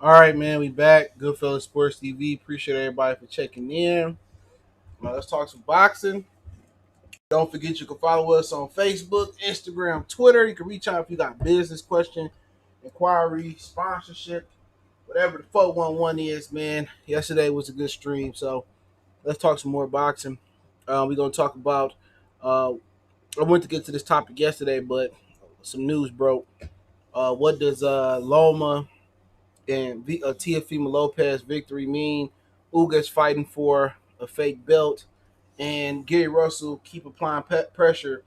All right, man, we back. Goodfellas Sports TV. Appreciate everybody for checking in. Now let's talk some boxing. Don't forget you can follow us on Facebook, Instagram, Twitter. You can reach out if you got business question, inquiry, sponsorship, whatever the 411 is, man. Yesterday was a good stream, so let's talk some more boxing. We're gonna talk about. Uh, I went to get to this topic yesterday, but some news broke. What does Loma and Teofimo Lopez victory mean? Ugas fighting for a fake belt, and Gary Russell keep applying pressure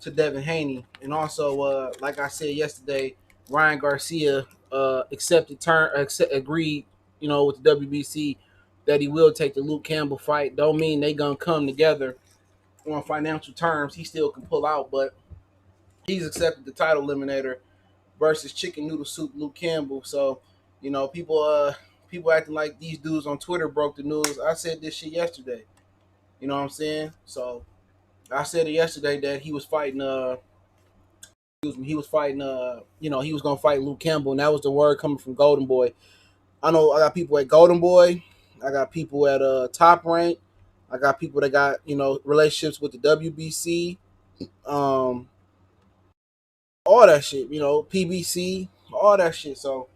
to Devin Haney. And also, like I said yesterday, Ryan Garcia agreed, with the WBC that he will take the Luke Campbell fight. Don't mean they gonna come together on financial terms. He still can pull out, but he's accepted the title eliminator versus chicken noodle soup Luke Campbell. So, people acting like these dudes on Twitter broke the news. I said this shit yesterday. You know what I'm saying? So I said it yesterday that he was fighting he was fighting he was gonna fight Luke Campbell, and that was the word coming from Golden Boy. I know I got people at Golden Boy, I got people at Top Rank, I got people that got, relationships with the WBC, um, all that shit, PBC, all that shit. So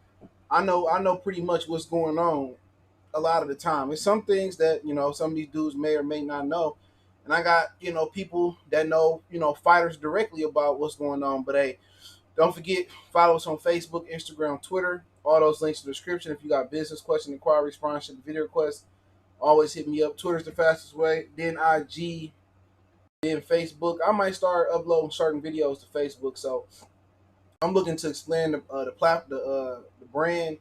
I know pretty much what's going on a lot of the time. It's some things that, some of these dudes may or may not know. And I got, people that know, fighters directly about what's going on. But hey, don't forget, follow us on Facebook, Instagram, Twitter. All those links in the description. If you got business question, inquiry, sponsorship, video requests, always hit me up. Twitter's the fastest way. Then IG, then Facebook. I might start uploading certain videos to Facebook. So I'm looking to expand the brand.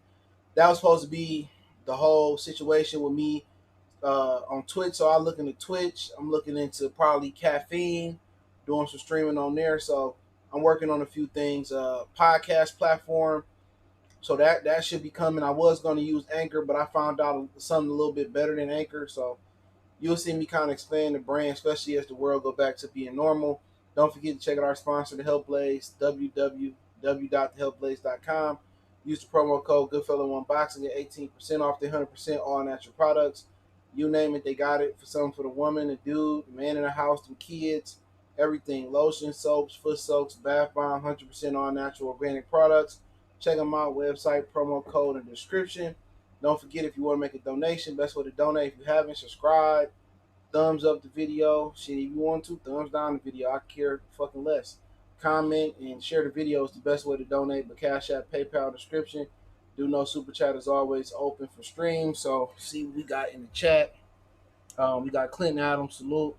That was supposed to be the whole situation with me on Twitch. So I look into Twitch. I'm looking into probably caffeine, doing some streaming on there. So I'm working on a few things. Podcast platform. So that should be coming. I was going to use Anchor, but I found out something a little bit better than Anchor. So you'll see me kind of expand the brand, especially as the world go back to being normal. Don't forget to check out our sponsor, The Help Blaze, www.thehelpblaze.com. Use the promo code Goodfellow1Boxing, get 18% off their 100% all natural products. You name it, they got it. For something for the woman, the dude, the man in the house, the kids, everything. Lotion, soaps, foot soaks, bath bomb, 100% all natural organic products. Check them out. Website, promo code in the description. Don't forget, if you want to make a donation, best way to donate. If you haven't, subscribe, thumbs up the video. Shit, if you want to, thumbs down the video. I care fucking less. Comment and share the video is the best way to donate. But Cash App, PayPal description. Do know Super Chat is always open for stream. So see what we got in the chat. We got Clinton Adams, salute.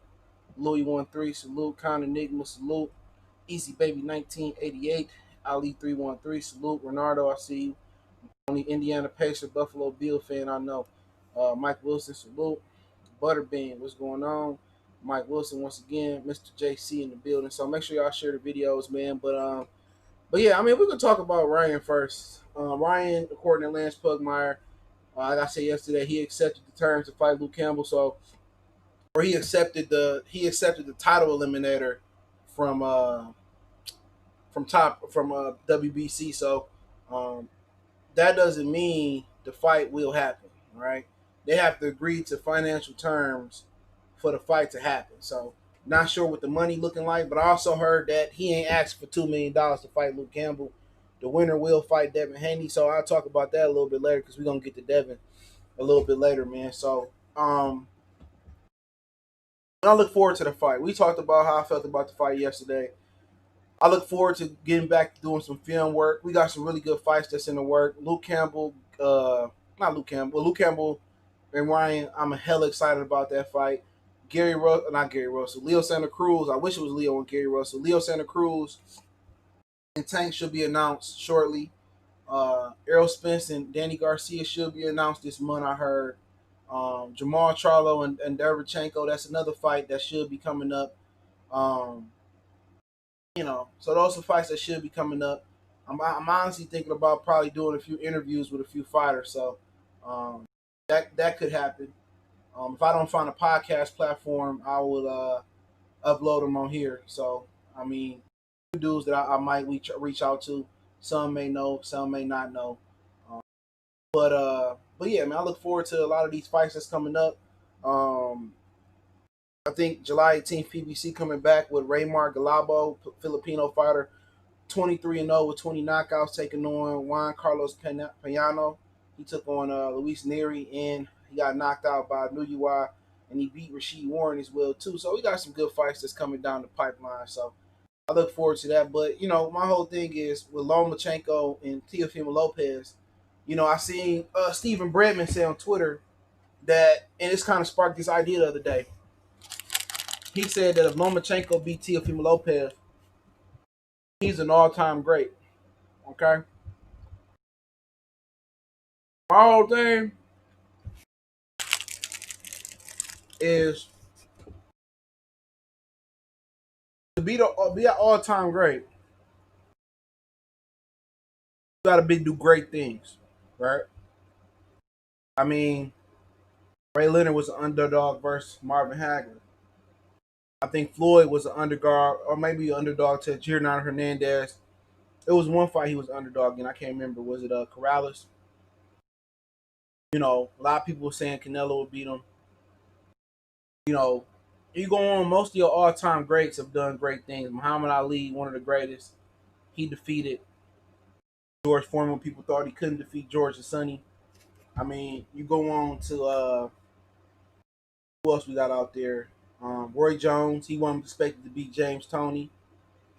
Louis 13, salute. Con Enigma, salute. Easy Baby 1988. Ali 313, salute. Renardo, I see you. Only Indiana Pacer, Buffalo Bill fan I know. Mike Wilson, salute. Butterbean, what's going on? Mike Wilson once again, Mr. JC in the building. So make sure y'all share the videos, man. But yeah, I mean, we can talk about Ryan first. Ryan, according to Lance Pugmire, like I said yesterday, he accepted the terms to fight Luke Campbell. So, or he accepted the title eliminator from WBC. So, um, that doesn't mean the fight will happen, right? They have to agree to financial terms for the fight to happen. So, not sure what the money looking like, but I also heard that he ain't asked for $2 million to fight Luke Campbell. The winner will fight Devin Haney. So I'll talk about that a little bit later because we're gonna get to Devin a little bit later, man. So I look forward to the fight. We talked about how I felt about the fight yesterday. I look forward to getting back to doing some film work. We got some really good fights that's in the work. Luke Campbell and Ryan. I'm hella excited about that fight. Not Gary Russell, Leo Santa Cruz. I wish it was Leo and Gary Russell. Leo Santa Cruz and Tank should be announced shortly. Errol Spence and Danny Garcia should be announced this month, I heard. Jamal Charlo and Derevchenko, that's another fight that should be coming up. Um, so those are fights that should be coming up. I'm honestly thinking about probably doing a few interviews with a few fighters. So that could happen. If I don't find a podcast platform, I will upload them on here. So I mean, dudes that I might reach out to. Some may know, some may not know. Um, But yeah, man, I look forward to a lot of these fights that's coming up. Um, I think July 18th, PBC coming back with Raymar Galabo, Filipino fighter, 23-0 with 20 knockouts, taking on Juan Carlos Payano. He took on Luis Neri, and he got knocked out by Nuyuwa, and he beat Rashid Warren as well too. So we got some good fights that's coming down the pipeline. So I look forward to that. But my whole thing is with Lomachenko and Teofimo Lopez. I seen Stephen Bredman say on Twitter that, and it's kind of sparked this idea the other day. He said that if Lomachenko beat Teofimo Lopez, he's an all-time great. Okay, my whole thing is to be an all-time great. You got to do great things, right? I mean, Ray Leonard was an underdog versus Marvin Hagler. I think Floyd was an underdog, or maybe an underdog to Jordan Hernandez. It was one fight he was underdog, and I can't remember. Was it Corrales? A lot of people were saying Canelo would beat him. You know, you go on. Most of your all-time greats have done great things. Muhammad Ali, one of the greatest. He defeated George Foreman. People thought he couldn't defeat George and Sonny. I mean, you go on to who else we got out there? Roy Jones. He wasn't expected to beat James Toney.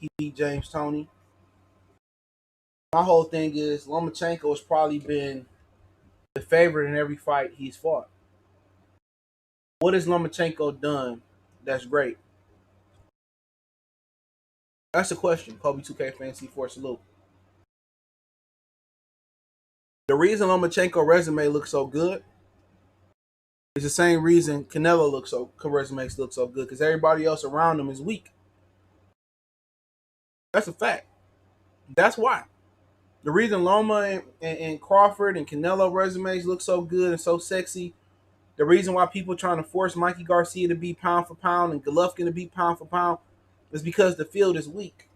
He beat James Toney. My whole thing is Lomachenko has probably been the favorite in every fight he's fought. What has Lomachenko done that's great? That's the question. Kobe 2K Fantasy Force Salute. The reason Lomachenko resume looks so good is the same reason Canelo resumes look so good, because everybody else around him is weak. That's a fact. That's why. The reason Loma and Crawford and Canelo resumes look so good and so sexy, the reason why people trying to force Mikey Garcia to be pound for pound and Golovkin to be pound for pound is because the field is weak.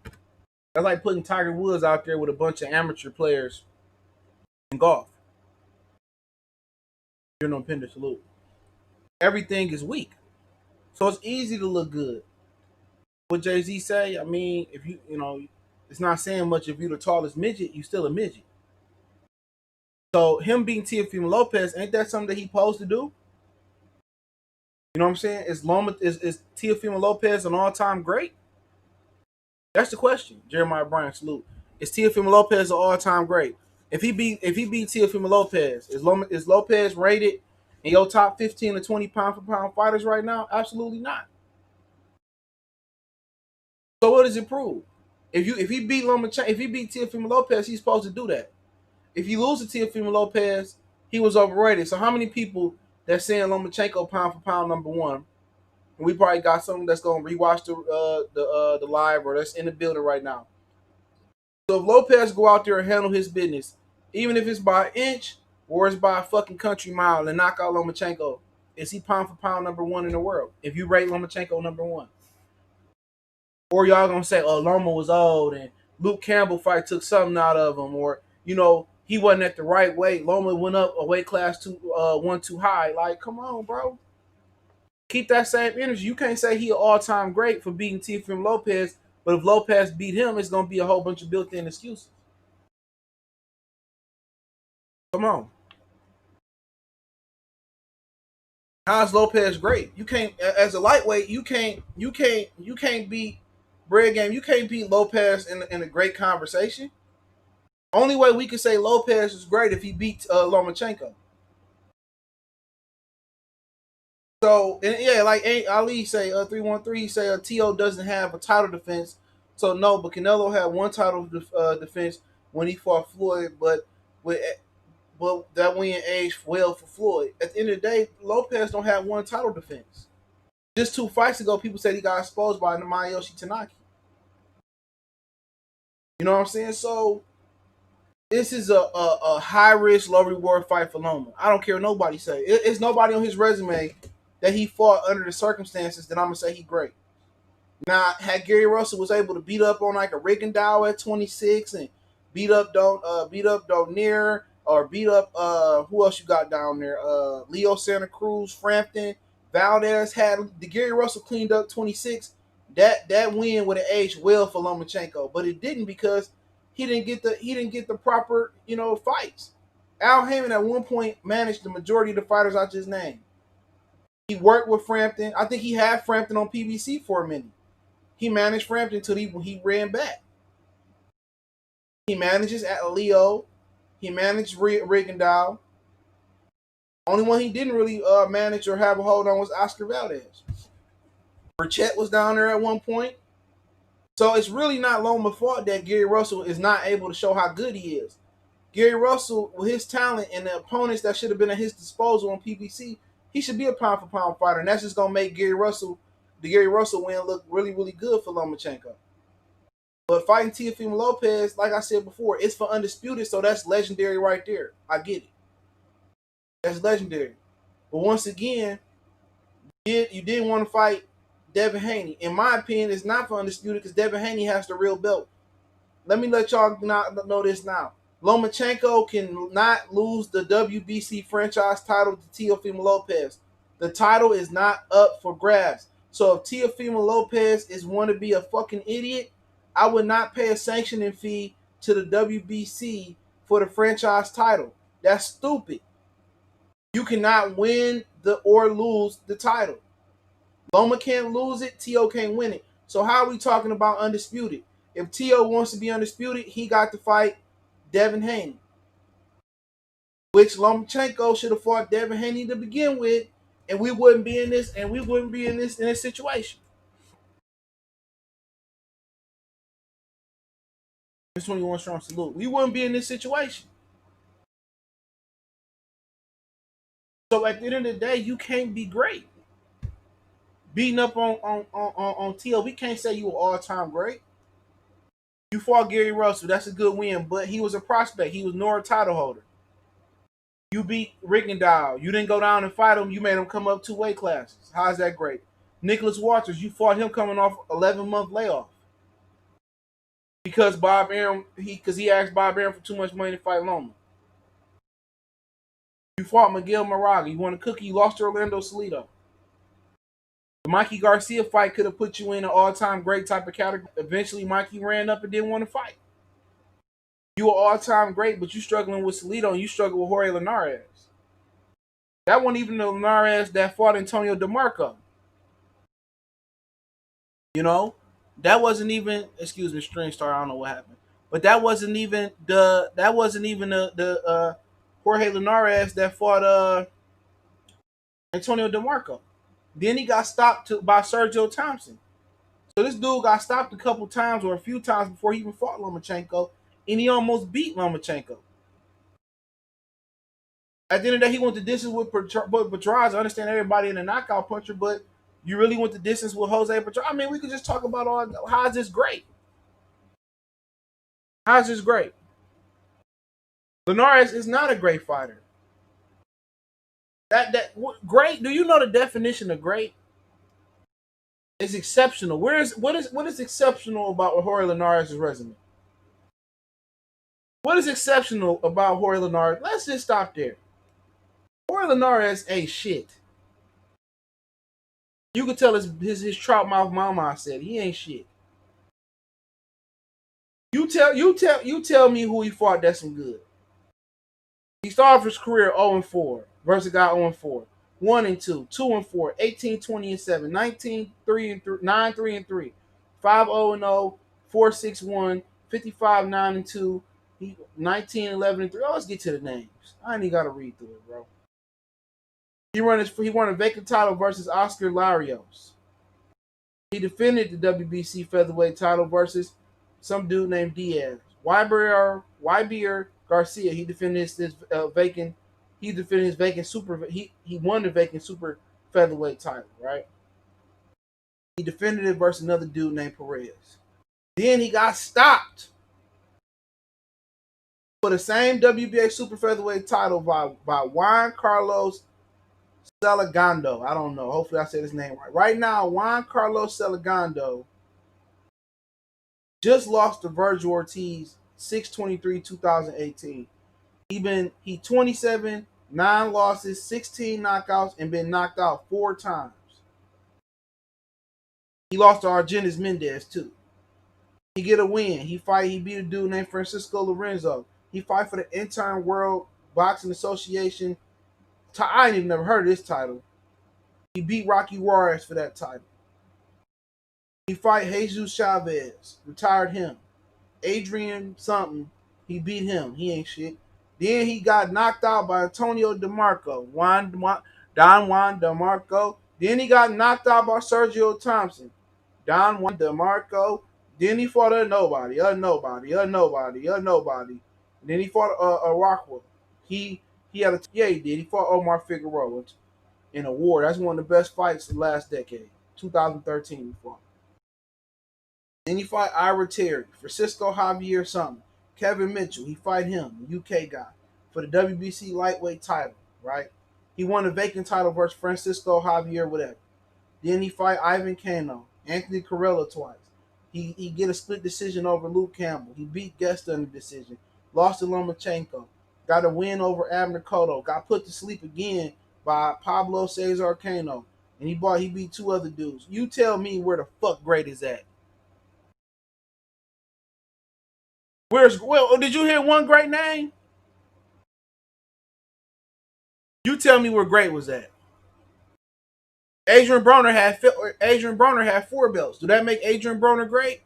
That's like putting Tiger Woods out there with a bunch of amateur players in golf. You're no Pender salute. Everything is weak. So it's easy to look good. What Jay-Z say, I mean, if it's not saying much. If you're the tallest midget, you still a midget. So him being Teofimo Lopez, ain't that something that he supposed to do? You know what I'm saying? Is Teofimo Lopez an all-time great? That's the question. Jeremiah Bryant, salute. Is Teofimo Lopez an all-time great? If he beat Teofimo Lopez, is Lopez rated in your top 15 to 20 pound for pound fighters right now? Absolutely not. So what does it prove? If he beat Teofimo Lopez, he's supposed to do that. If you lose to Teofimo Lopez, he was overrated. So how many people that's saying Lomachenko pound for pound number one? And we probably got someone that's gonna rewatch the live or that's in the building right now. So if Lopez go out there and handle his business, even if it's by an inch or it's by a fucking country mile and knock out Lomachenko, is he pound for pound number one in the world? If you rate Lomachenko number one. Or y'all gonna say, oh, Loma was old and Luke Campbell fight took something out of him, or he wasn't at the right weight. Loma went up a weight class one too high. Like, come on, bro. Keep that same energy. You can't say he an all-time great for beating Teofimo Lopez, but if Lopez beat him, it's gonna be a whole bunch of built-in excuses. Come on. How's Lopez great? You can't, as a lightweight, you can't beat Bread Game. You can't beat Lopez in a great conversation. Only way we could say Lopez is great if he beats Lomachenko. So, and yeah, like Ali say, 313, he say T.O. doesn't have a title defense. So no, but Canelo had one title defense when he fought Floyd, but that win aged well for Floyd. At the end of the day, Lopez don't have one title defense. Just 2 fights ago, people said he got exposed by Masayoshi Tanaka. You know what I'm saying? So this is a high risk, low reward fight for Loma. I don't care what nobody say. It's nobody on his resume that he fought under the circumstances that I'm gonna say he great. Now, had Gary Russell was able to beat up on like a Rigondeaux at 26 and beat up Donaire or beat up who else you got down there? Leo Santa Cruz, Frampton, Valdez had the Gary Russell cleaned up 26. That win would have aged well for Lomachenko, but it didn't because he didn't get the proper fights. Al Haymon at one point managed the majority of the fighters I just named. He worked with Frampton. I think he had Frampton on PBC for a minute. He managed Frampton until he ran back. He manages at Leo. He managed Rigondeaux. Only one he didn't really manage or have a hold on was Oscar Valdez. Burchett was down there at one point. So it's really not Loma's fault that Gary Russell is not able to show how good he is. Gary Russell, with his talent and the opponents that should have been at his disposal on PBC, he should be a pound for pound fighter, and that's just gonna make the Gary Russell win look really, really good for Lomachenko. But fighting Teofimo Lopez, like I said before, it's for undisputed, so that's legendary right there. I get it. That's legendary. But once again, you didn't want to fight Devin Haney. In my opinion, it's not for undisputed because Devin Haney has the real belt. Let me let y'all know this now. Lomachenko cannot lose the WBC franchise title to Teofimo Lopez. The title is not up for grabs. So if Teofimo Lopez is want to be a fucking idiot, I would not pay a sanctioning fee to the WBC for the franchise title. That's stupid. You cannot win or lose the title. Loma can't lose it, Teo can't win it. So how are we talking about undisputed? If Teo wants to be undisputed, he got to fight Devin Haney, which Lomchenko should have fought Devin Haney to begin with, and we wouldn't be in this situation. This 21 strong salute. We wouldn't be in this situation. So at the end of the day, you can't be great. Beating up on Teo, we can't say you were all-time great. You fought Gary Russell, that's a good win, but he was a prospect. He was Nora title holder. You beat Rigondeaux. You didn't go down and fight him. You made him come up 2 weight classes. How's that great? Nicholas Walters, you fought him coming off 11-month layoff because he asked Bob Arum for too much money to fight Loma. You fought Miguel Moraga. You won a cookie. You lost to Orlando Salido. The Mikey Garcia fight could have put you in an all-time great type of category. Eventually, Mikey ran up and didn't want to fight. You were all-time great, but you struggling with Salido and you struggle with Jorge Linares. That wasn't even the Linares that fought Antonio DeMarco. That wasn't even. Excuse me, string star. I don't know what happened, but that wasn't even the Jorge Linares that fought Antonio DeMarco. Then he got stopped by Sergio Thompson. So this dude got stopped a couple times or a few times before he even fought Lomachenko, and he almost beat Lomachenko. At the end of the day, he went the distance with Pedraza. I understand everybody in a knockout puncher, but you really went the distance with Jose Pedraza. I mean, we could just talk about how is this great? How is this great? Linares is not a great fighter. Great? Do you know the definition of great? It's exceptional. What is exceptional about Jorge Linares' resume? What is exceptional about Jorge Linares? Let's just stop there. Jorge Linares ain't shit. You could tell his trout mouth mama said he ain't shit. You tell me who he fought that's some good. He started his career 0-4 versus a guy 0-4. 1-2, 2-4, 18-20-7, 19-3-3, 9-3-3, 5-0-0, 4-6-1, 55-9-2, 19-11-3. Oh, let's get to the names. I ain't even gotta read through it, bro. He won a vacant title versus Oscar Larios. He defended the WBC featherweight title versus some dude named Diaz. Ybier Garcia. He defended his vacant. He defended his vacant super. He won the vacant super featherweight title, right? He defended it versus another dude named Perez. Then he got stopped for the same WBA super featherweight title by Juan Carlos Celegando. I don't know. Hopefully I said his name right. Right now, Juan Carlos Celegando just lost to Virgil Ortiz 6/23/2018. He 27, 9 losses, 16 knockouts, and been knocked out 4 times. He lost to Argenis Mendez too. He get a win. He beat a dude named Francisco Lorenzo. He fight for the intern World Boxing Association. I ain't even never heard of this title. He beat Rocky Juarez for that title. He fight Jesus Chavez, retired him. Adrian something, he beat him. He ain't shit. Then he got knocked out by Antonio DeMarco. Don Juan DeMarco. Then he got knocked out by Sergio Thompson. Don Juan DeMarco. Then he fought a nobody. And then he fought a Rockwell. He had a yeah he did. He fought Omar Figueroa in a war. That's one of the best fights of the last decade. 2013 he fought. Then he fight Ira Terry, Francisco Javier something, Kevin Mitchell. He fight him, UK guy, for the WBC lightweight title, right? He won the vacant title versus Francisco Javier, whatever. Then he fight Ivan Cano, Anthony Corella twice. He get a split decision over Luke Campbell. He beat Gesta in the decision. Lost to Lomachenko. Got a win over Abner Cotto. Got put to sleep again by Pablo Cesar Cano. And he beat 2 other dudes. You tell me where the fuck Great is at. Did you hear one great name? You tell me where Great was at. Adrian Broner had 4 belts. Do that make Adrian Broner great?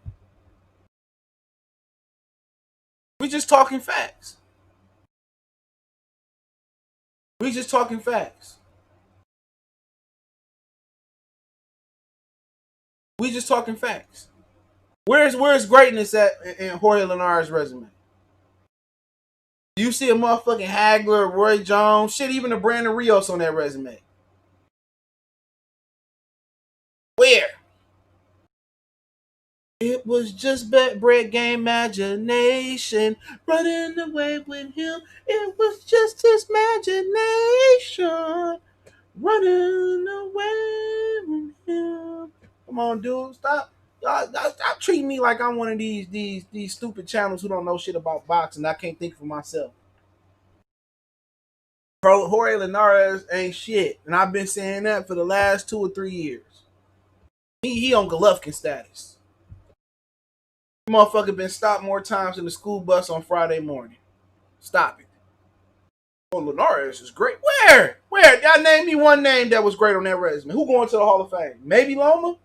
We just talking facts. We just talking facts. We just talking facts. Where's greatness at in Jorge Linares' resume? Do you see a motherfucking Hagler, Roy Jones, shit, even a Brandon Rios on that resume? Where? It was just bread game imagination running away with him. It was just his imagination running away with him. Come on, dude, stop. Stop treating me like I'm one of these stupid channels who don't know shit about boxing. I can't think for myself. Bro, Jorge Linares ain't shit, and I've been saying that for the last 2 or 3 years. He on Golovkin status. Motherfucker been stopped more times than the school bus on Friday morning. Stop it. Oh, Linares is great. Where? Y'all name me one name that was great on that resume. Who going to the Hall of Fame? Maybe Loma?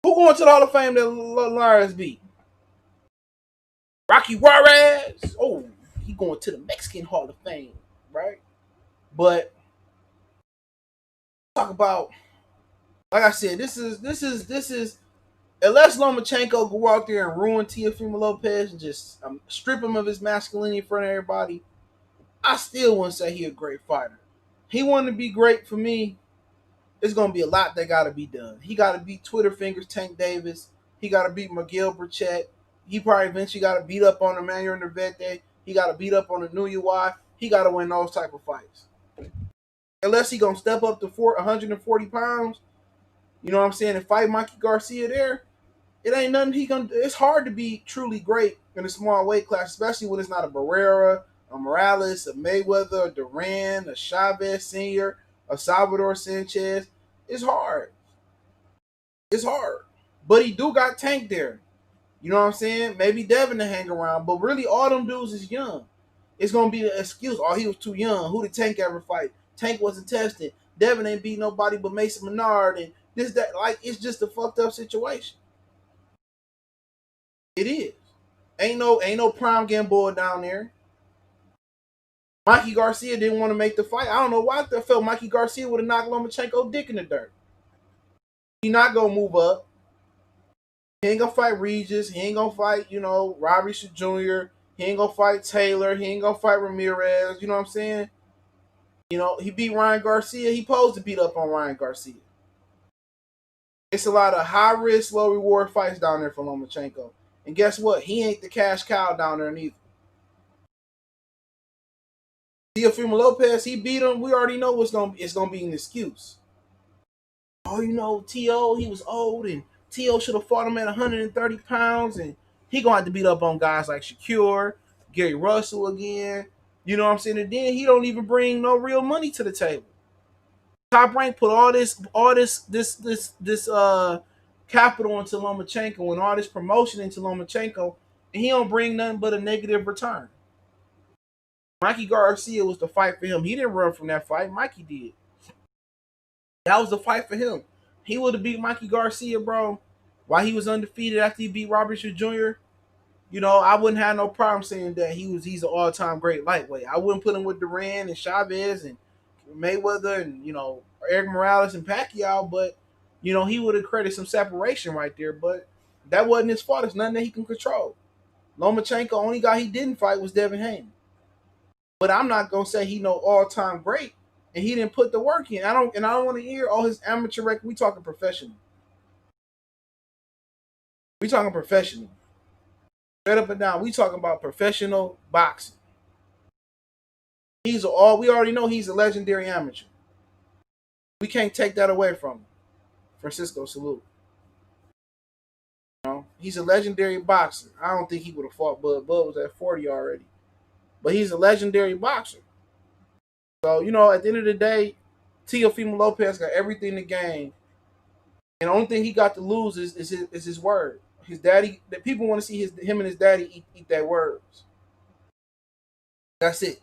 Who going to the Hall of Fame that Linares beat? Rocky Juarez? Oh, he going to the Mexican Hall of Fame, right? But talk about, like I said, this is unless Lomachenko go out there and ruin Teofimo Lopez and just strip him of his masculinity in front of everybody, I still wouldn't say he a great fighter. He wanted to be great for me. It's gonna be a lot that gotta be done. He gotta beat Twitter fingers Tank Davis. He gotta beat Miguel Burchett. He probably eventually gotta beat up on Emmanuel Nervete. He gotta beat up on the New UI. He gotta win those type of fights. Unless he gonna step up to 140 pounds, you know what I'm saying, and fight Mikey Garcia there, it ain't nothing he gonna. It's hard to be truly great in a small weight class, especially when it's not a Barrera, a Morales, a Mayweather, a Duran, a Chavez Senior, a Salvador Sanchez. It's hard. It's hard. But he do got Tank there. You know what I'm saying? Maybe Devin to hang around, but really all them dudes is young. It's gonna be the excuse. Oh, he was too young. Who did Tank ever fight? Tank wasn't tested. Devin ain't beat nobody but Mason Menard and this that. Like it's just a fucked up situation. It is. Ain't no prime Gamboa down there. Mikey Garcia didn't want to make the fight. I don't know why I felt Mikey Garcia would have knocked Lomachenko dick in the dirt. He not gonna move up. He ain't gonna fight Regis. He ain't gonna fight, Robbie Jr. He ain't gonna fight Taylor. He ain't gonna fight Ramirez. You know what I'm saying? He beat Ryan Garcia. He posed to beat up on Ryan Garcia. It's a lot of high risk, low reward fights down there for Lomachenko. And guess what? He ain't the cash cow down there neither. Teofimo Lopez, he beat him. We already know it's gonna be an excuse. Oh, T.O., he was old, and T.O. should have fought him at 130 pounds, and he gonna have to beat up on guys like Shakur, Gary Russell again. You know what I'm saying? And then he don't even bring no real money to the table. Top Rank put all this capital into Lomachenko and all this promotion into Lomachenko, and he don't bring nothing but a negative return. Mikey Garcia was the fight for him. He didn't run from that fight. Mikey did. That was the fight for him. He would have beat Mikey Garcia, bro, while he was undefeated after he beat Robert Jr. You know, I wouldn't have no problem saying that he's an all-time great lightweight. I wouldn't put him with Duran and Chavez and Mayweather and, you know, Eric Morales and Pacquiao, but, you know, he would have created some separation right there. But that wasn't his fault. It's nothing that he can control. Lomachenko, only guy he didn't fight was Devin Haney. But I'm not gonna say he no all-time great, and he didn't put the work in. I don't want to hear all his amateur record. We talking professional. We talking professional. Straight up and down. We talking about professional boxing. We already know he's a legendary amateur. We can't take that away from him. Francisco, salute. You know, he's a legendary boxer. I don't think he would have fought Bud. Bud was at 40 already. But he's a legendary boxer. So, you know, at the end of the day, Teofimo Lopez got everything to gain. And the only thing he got to lose is his word. His daddy, that people want to see him and his daddy eat their words. That's it.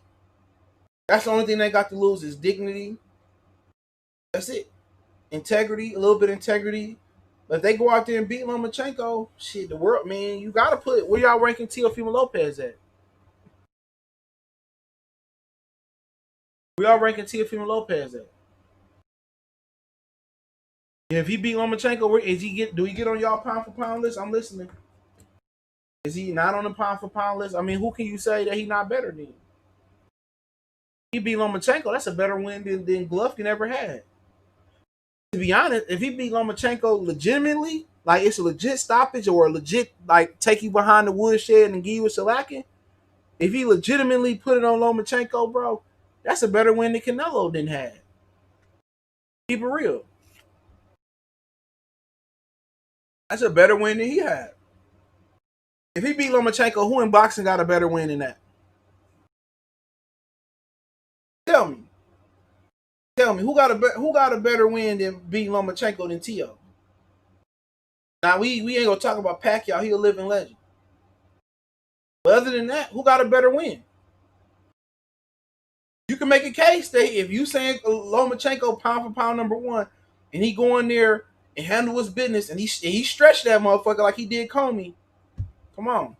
That's the only thing they got to lose is dignity. That's it. Integrity, a little bit of integrity. But if they go out there and beat Lomachenko, shit, the world, man, you got to put, where y'all ranking Teofimo Lopez at? We are ranking Teofimo Lopez at. If he beat Lomachenko, do he get on y'all pound for pound list? I'm listening. Is he not on the pound for pound list? I mean, who can you say that he not better than? He beat Lomachenko, that's a better win than Golovkin ever had. To be honest, if he beat Lomachenko legitimately, like it's a legit stoppage or a legit like take you behind the woodshed and give you a shellacking, if he legitimately put it on Lomachenko, bro, that's a better win than Canelo didn't have. Keep it real. That's a better win than he had. If he beat Lomachenko, who in boxing got a better win than that? Tell me. Tell me who got a better win than beat Lomachenko than Teo? Now we ain't gonna talk about Pacquiao. He a living legend. But other than that, who got a better win? You can make a case that if you saying Lomachenko pound for pound number one, and he go in there and handle his business, and he stretched that motherfucker like he did Comey. Come on.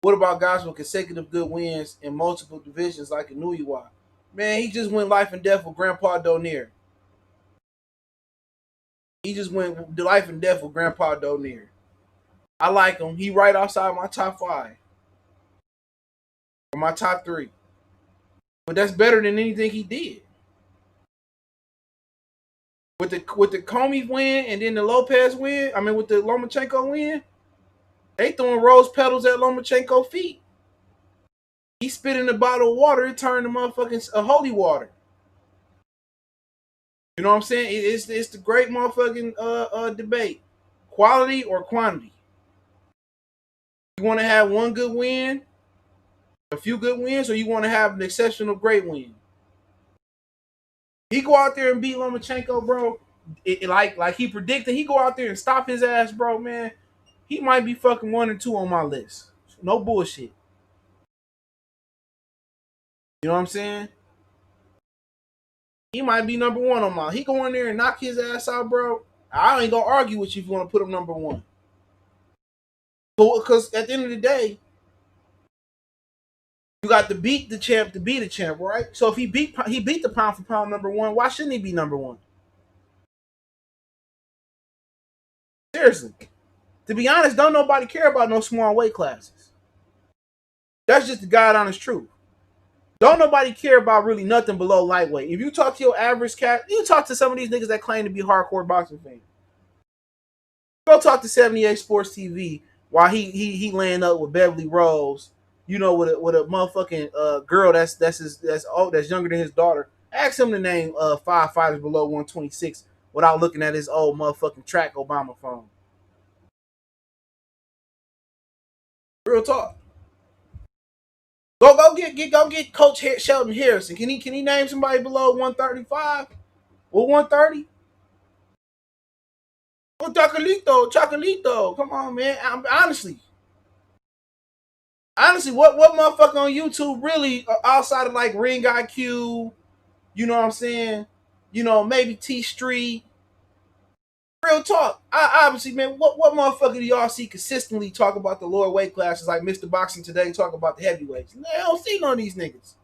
What about guys with consecutive good wins in multiple divisions like a Inuiwa? Man, he just went life and death with Grandpa Donier. He just went life and death with Grandpa Donier. I like him. He right outside my top 5. Or my top 3. But that's better than anything he did. With the Comey win and then the Lopez win, I mean with the Lomachenko win, they throwing rose petals at Lomachenko feet. He spit in a bottle of water, it turned to motherfucking holy water. You know what I'm saying? It's the great motherfucking debate. Quality or quantity? You want to have one good win, a few good wins, or you want to have an exceptional great win? He go out there and beat Lomachenko, bro. Like he predicted, he go out there and stop his ass, bro, man. He might be fucking 1 or 2 on my list. No bullshit. You know what I'm saying? He might be number 1 on my. He go in there and knock his ass out, bro. I ain't gonna argue with you if you want to put him number 1. Because at the end of the day, you got to beat the champ to be the champ, right? So if he beat the pound for pound number 1, why shouldn't he be number 1? Seriously. To be honest, don't nobody care about no small weight classes. That's just the God honest truth. Don't nobody care about really nothing below lightweight. If you talk to your average cat, you talk to some of these niggas that claim to be hardcore boxing fans. Go talk to 78 Sports TV while he laying up with Beverly Rose, you know, with a motherfucking girl that's younger than his daughter. Ask him to name 5 fighters below 126 without looking at his old motherfucking track Obama phone. Real talk. Go get Coach Sheldon Harrison. Can he name somebody below 135 or 130? Well, Chocolito. Come on, man. Honestly, what motherfucker on YouTube really outside of like Ring IQ? You know what I'm saying? Maybe T Street. Real talk. Obviously, man, what motherfucker do y'all see consistently talk about the lower weight classes like Mr. Boxing Today talk about the heavyweights? I don't see none of these niggas.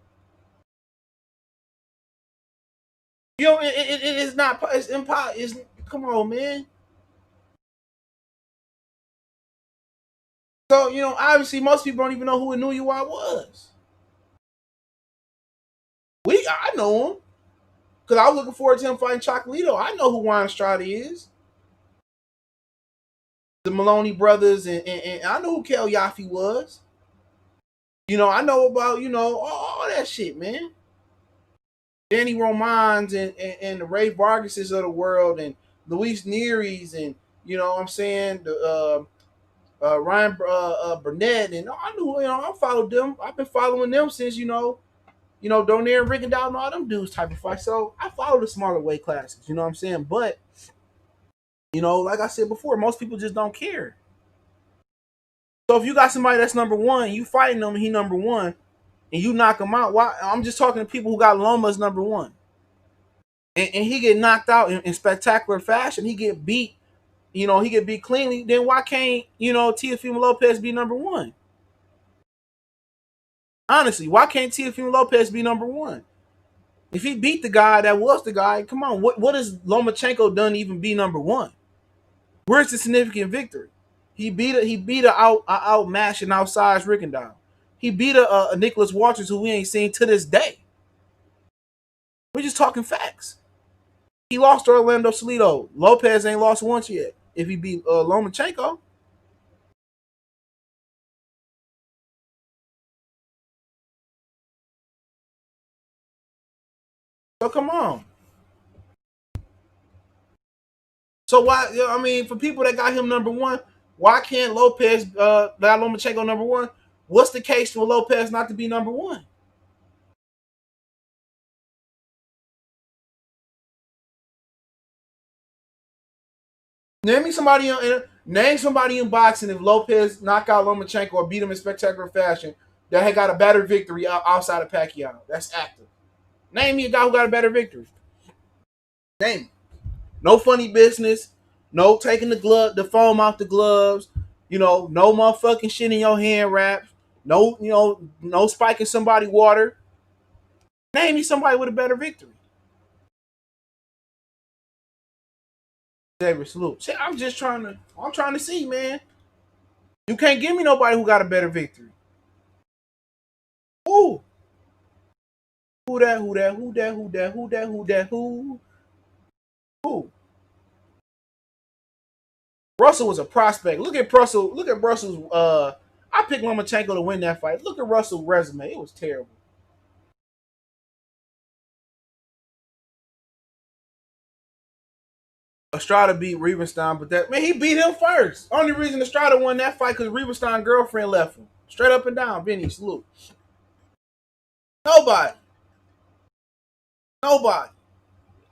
It is not. It's impossible. Come on, man. So obviously, most people don't even know who Inouye was. I know him because I was looking forward to him fighting Chocolito. I know who Juan Estrada is. The Maloney brothers, and I know who Kel Yaffe was. I know about all that shit, man. Danny Romans and the Ray Vargases of the world, and Luis Nery's, and what I'm saying, the Ryan Burnett, and I knew, I followed them. I've been following them since Donaire and Rigondeaux and all them dudes type of fight. So I follow the smaller weight classes. You know what I'm saying? But like I said before, most people just don't care. So if you got somebody that's number one, you fighting them, and he number one, and you knock him out. Why? I'm just talking to people who got Loma as number one, and he get knocked out in spectacular fashion. He get beat. He get beat cleanly. Then why can't Teofimo Lopez be number one? Honestly, why can't Teofimo Lopez be number one? If he beat the guy that was the guy, come on. What has Lomachenko done to even be number one? Where's the significant victory? He beat a outmatched and outsized Rigondeaux. He beat a Nicholas Walters who we ain't seen to this day. We're just talking facts. He lost to Orlando Salido. Lopez ain't lost once yet. If he beat Lomachenko. So come on. So why? I mean, for people that got him number one, why can't Lopez got Lomachenko number one? What's the case for Lopez not to be number one? Name me somebody in boxing if Lopez knock out Lomachenko or beat him in spectacular fashion that had got a better victory outside of Pacquiao. That's active. Name me a guy who got a better victory. Name me. No funny business. No taking the foam off the gloves. No motherfucking shit in your hand wraps. No, no spiking somebody water. Name me somebody with a better victory. David, salute. See, I'm trying to see, man. You can't give me nobody who got a better victory. Who? Who that? Who that? Who that? Who that? Who that? Who that? Who? Russell was a prospect. Look at Russell. Look at Russell's. I picked Lomachenko to win that fight. Look at Russell's resume. It was terrible. Estrada beat Riebenstein, but that man he beat him first. Only reason Estrada won that fight because Riebenstein's girlfriend left him. Straight up and down, Vinny, salute. Nobody. Nobody.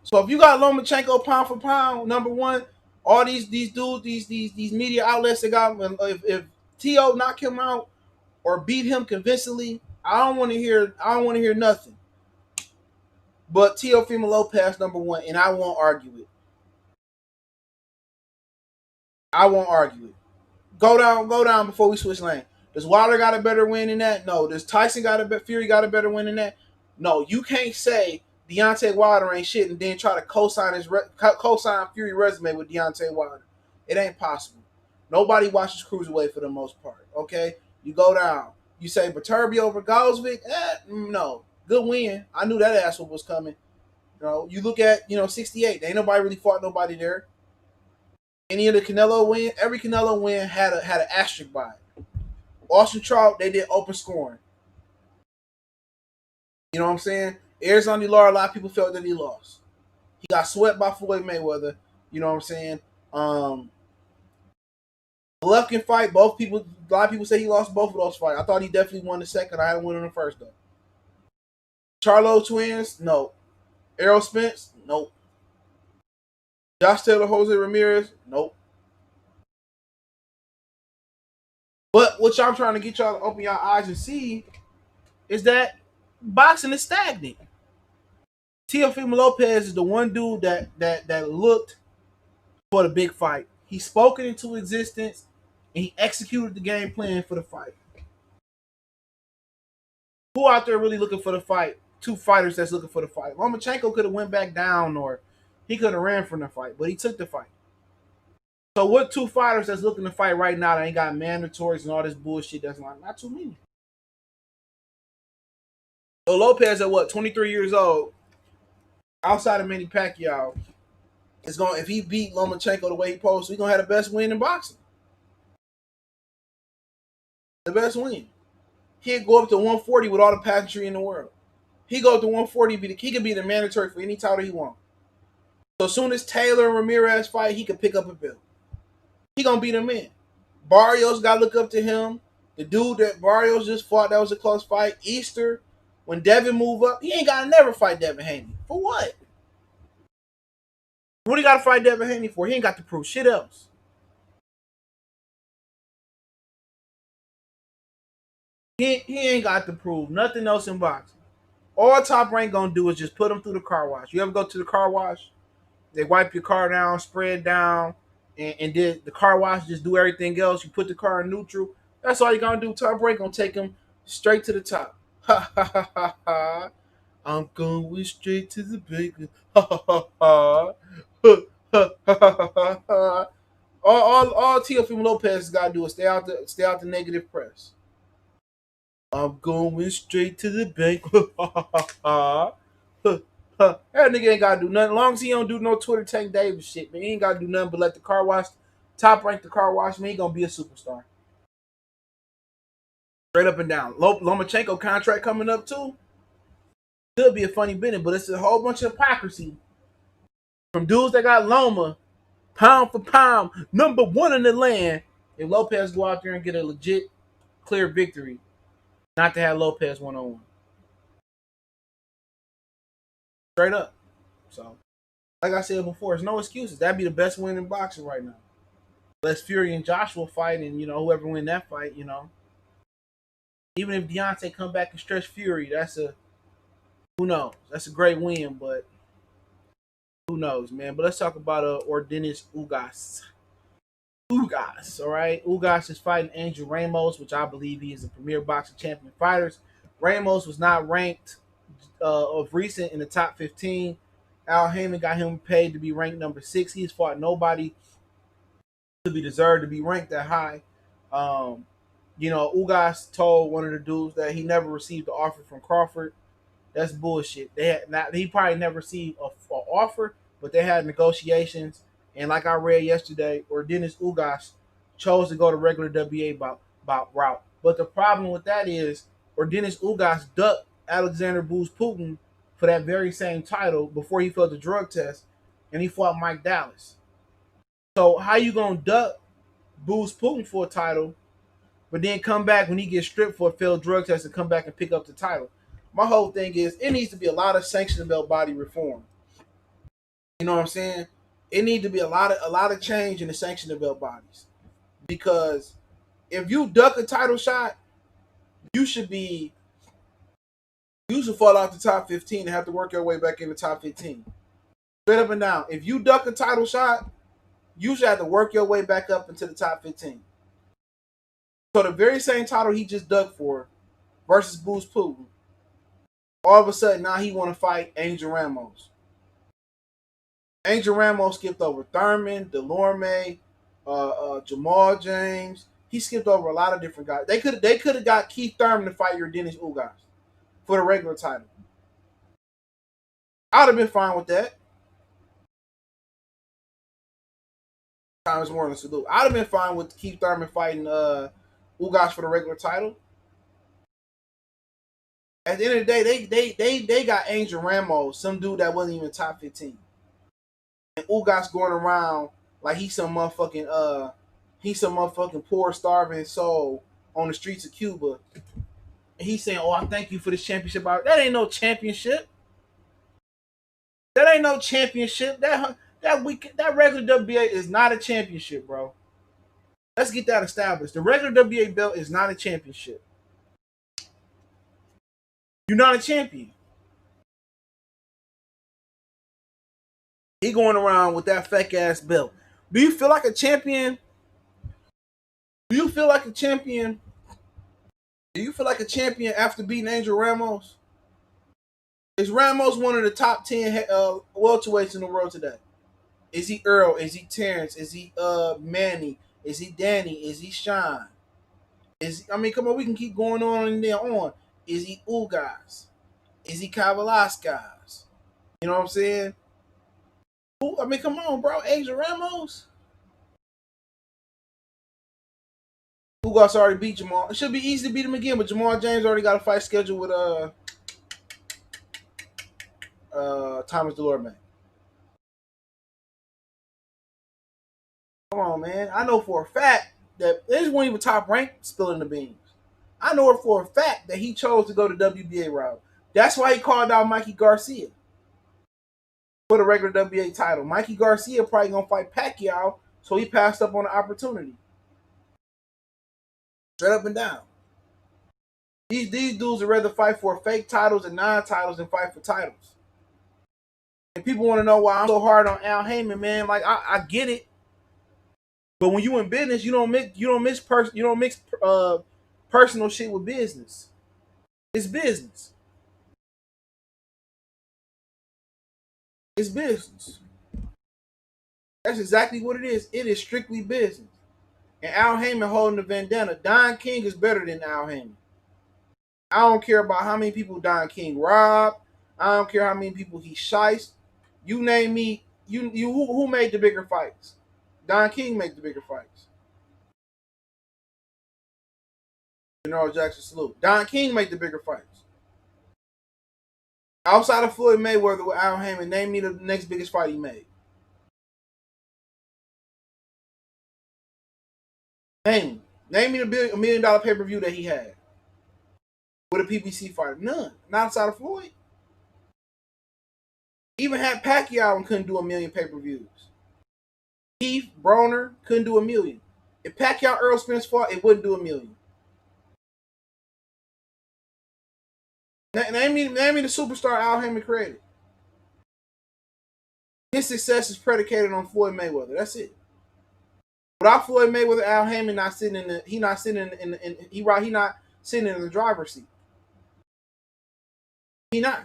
So if you got Lomachenko pound for pound, number one, all these dudes, these media outlets that got if T.O. knock him out or beat him convincingly, I don't want to hear nothing. But Teofimo Lopez number one, and I won't argue it. I won't argue it. Go down before we switch lane. Does Wilder got a better win than that? No. Does Tyson got a Fury got a better win than that? No. You can't say Deontay Wilder ain't shit and then try to co-sign Fury resume with Deontay Wilder. It ain't possible. Nobody watches cruiserweight for the most part. Okay, you go down. You say Viterbi over Gosvick? No. Good win. I knew that asshole was coming. You look at 68. Ain't nobody really fought nobody there. Any of the Canelo win, every Canelo win had an asterisk by it. Austin Trout, they did open scoring. You know what I'm saying? Arizona Lara, a lot of people felt that he lost. He got swept by Floyd Mayweather. You know what I'm saying? A Golovkin fight, a lot of people say he lost both of those fights. I thought he definitely won the second. I had him winning the first though. Charlo twins, no. Errol Spence, nope. Josh Taylor, Jose Ramirez, nope. But what y'all trying to get y'all to open your eyes and see is that boxing is stagnant. Teofimo Lopez is the one dude that looked for the big fight. He spoke it into existence and he executed the game plan for the fight. Who out there really looking for the fight? Two fighters that's looking for the fight. Lomachenko could have went back down or he could have ran from the fight, but he took the fight. So what two fighters that's looking to fight right now that ain't got mandatories and all this bullshit that's not too many. So Lopez at what, 23 years old, outside of Manny Pacquiao, is going if he beat Lomachenko the way he posed, he's gonna have the best win in boxing. The best win. He'd go up to 140 with all the pageantry in the world. He go up to 140, he could be the mandatory for any title he wants. So as soon as Taylor and Ramirez fight, he could pick up a belt. He gonna be the man. Barrios got to look up to him. The dude that Barrios just fought, that was a close fight. Easter, when Devin move up, he ain't got to never fight Devin Haney. For what? What do you got to fight Devin Haney for? He ain't got to prove shit else. He ain't got to prove nothing else in boxing. All Top Rank gonna do is just put him through the car wash. You ever go to the car wash? They wipe your car down, spray it down, and then the car wash just do everything else. You put the car in neutral. That's all you gonna do. Top Rank gonna take him straight to the top. Ha ha ha ha ha. I'm going straight to the bacon. Ha ha ha ha. Ha ha ha ha ha. All Teofimo Lopez gotta do is stay out the negative press. I'm going straight to the bank. That nigga ain't gotta do nothing. As long as he don't do no Twitter Tank Davis shit, man, he ain't gotta do nothing but let the car wash, Top Rank the car wash, man, he gonna be a superstar. Straight up and down. Lomachenko contract coming up too. Could be a funny business, but it's a whole bunch of hypocrisy from dudes that got Loma, pound for pound, number one in the land. If Lopez go out there and get a legit, clear victory, not to have Lopez 1-on-1. Straight up. So, like I said before, there's no excuses. That'd be the best win in boxing right now. Unless Fury and Joshua fight, and whoever win that fight, even if Deontay come back and stretch Fury, who knows? That's a great win, but who knows, man? But let's talk about Yordenis Ugas. Ugas, all right. Ugas is fighting Angel Ramos, which I believe he is a premier boxing champion fighters. Ramos was not ranked of recent in the top 15. Al Haymon got him paid to be ranked number 6. He's fought nobody to be deserved to be ranked that high. Ugas told one of the dudes that he never received the offer from Crawford. That's bullshit. He probably never received an offer, but they had negotiations. And like I read yesterday, Yordenis Ugas chose to go to regular WA bout route. But the problem with that is Yordenis Ugas ducked Alexander Booz Putin for that very same title before he failed the drug test, and he fought Mike Dallas. So how you gonna duck Booz Putin for a title, but then come back when he gets stripped for a failed drug test and come back and pick up the title? My whole thing is it needs to be a lot of sanctioned belt body reform. You know what I'm saying? It needs to be a lot of change in the sanctioned belt bodies, because if you duck a title shot, you should fall out the top 15 and have to work your way back in the top 15. Straight up and down. If you duck a title shot, you should have to work your way back up into the top 15. So the very same title he just ducked for versus Booz Putin, all of a sudden now he want to fight Angel Ramos. Angel Ramos skipped over Thurman, Delorme, Jamal James. He skipped over a lot of different guys. They could have got Keith Thurman to fight Yordenis Ugas for the regular title. I'd have been fine with that. Times more than salute. I'd have been fine with Keith Thurman fighting Ugas for the regular title. At the end of the day, they got Angel Ramos, some dude that wasn't even top 15. And Ugas going around like he's some motherfucking He's some motherfucking poor, starving soul on the streets of Cuba. And he's saying, "Oh, I thank you for this championship." That ain't no championship. That ain't no championship. That regular WBA is not a championship, bro. Let's get that established. The regular WBA belt is not a championship. You're not a champion. He going around with that fake ass belt. Do you feel like a champion? Do you feel like a champion? Do you feel like a champion after beating Angel Ramos? Is Ramos one of the top 10 welterweights in the world today? Is he Earl? Is he Terence? Is he Manny? Is he Danny? Is he Sean? I mean, come on, we can keep going on and there on. Is he Ugas? Is he Kavalaskas? You know what I'm saying? I mean, come on, bro. Angel Ramos? Ugas already beat Jamal. It should be easy to beat him again, but Jamal James already got a fight scheduled with Thomas Delorme. Come on, man. I know for a fact that this wasn't even top ranked spilling the beans. I know it for a fact that he chose to go the WBA route. That's why he called out Mikey Garcia for the regular WBA title. Mikey Garcia probably gonna fight Pacquiao, so he passed up on the opportunity. Straight up and down. These dudes would rather fight for fake titles and non-titles than fight for titles. And people want to know why I'm so hard on Al Haymon, man. Like I get it, but when you in business, you don't mix personal shit with business. It's business. It's business. That's exactly what it is. It is strictly business. And Al Haymon holding the bandana. Don King is better than Al Haymon. I don't care about how many people Don King robbed. I don't care how many people he shiced. You name me. You who made the bigger fights? Don King made the bigger fights. General Jackson salute. Don King made the bigger fights. Outside of Floyd Mayweather with Al Haymon, name me the next biggest fight he made. Name me the $1 million pay-per-view that he had with a PBC fighter. None. Not outside of Floyd. Even had Pacquiao and couldn't do 1 million pay-per-views. Keith Broner couldn't do 1 million. If Pacquiao Earl Spence fought, it wouldn't do 1 million. Name me the superstar Al Haymon created. His success is predicated on Floyd Mayweather. That's it. Without Floyd Mayweather, Al Haymon not sitting in the he not sitting in he not sitting in the driver's seat. He not.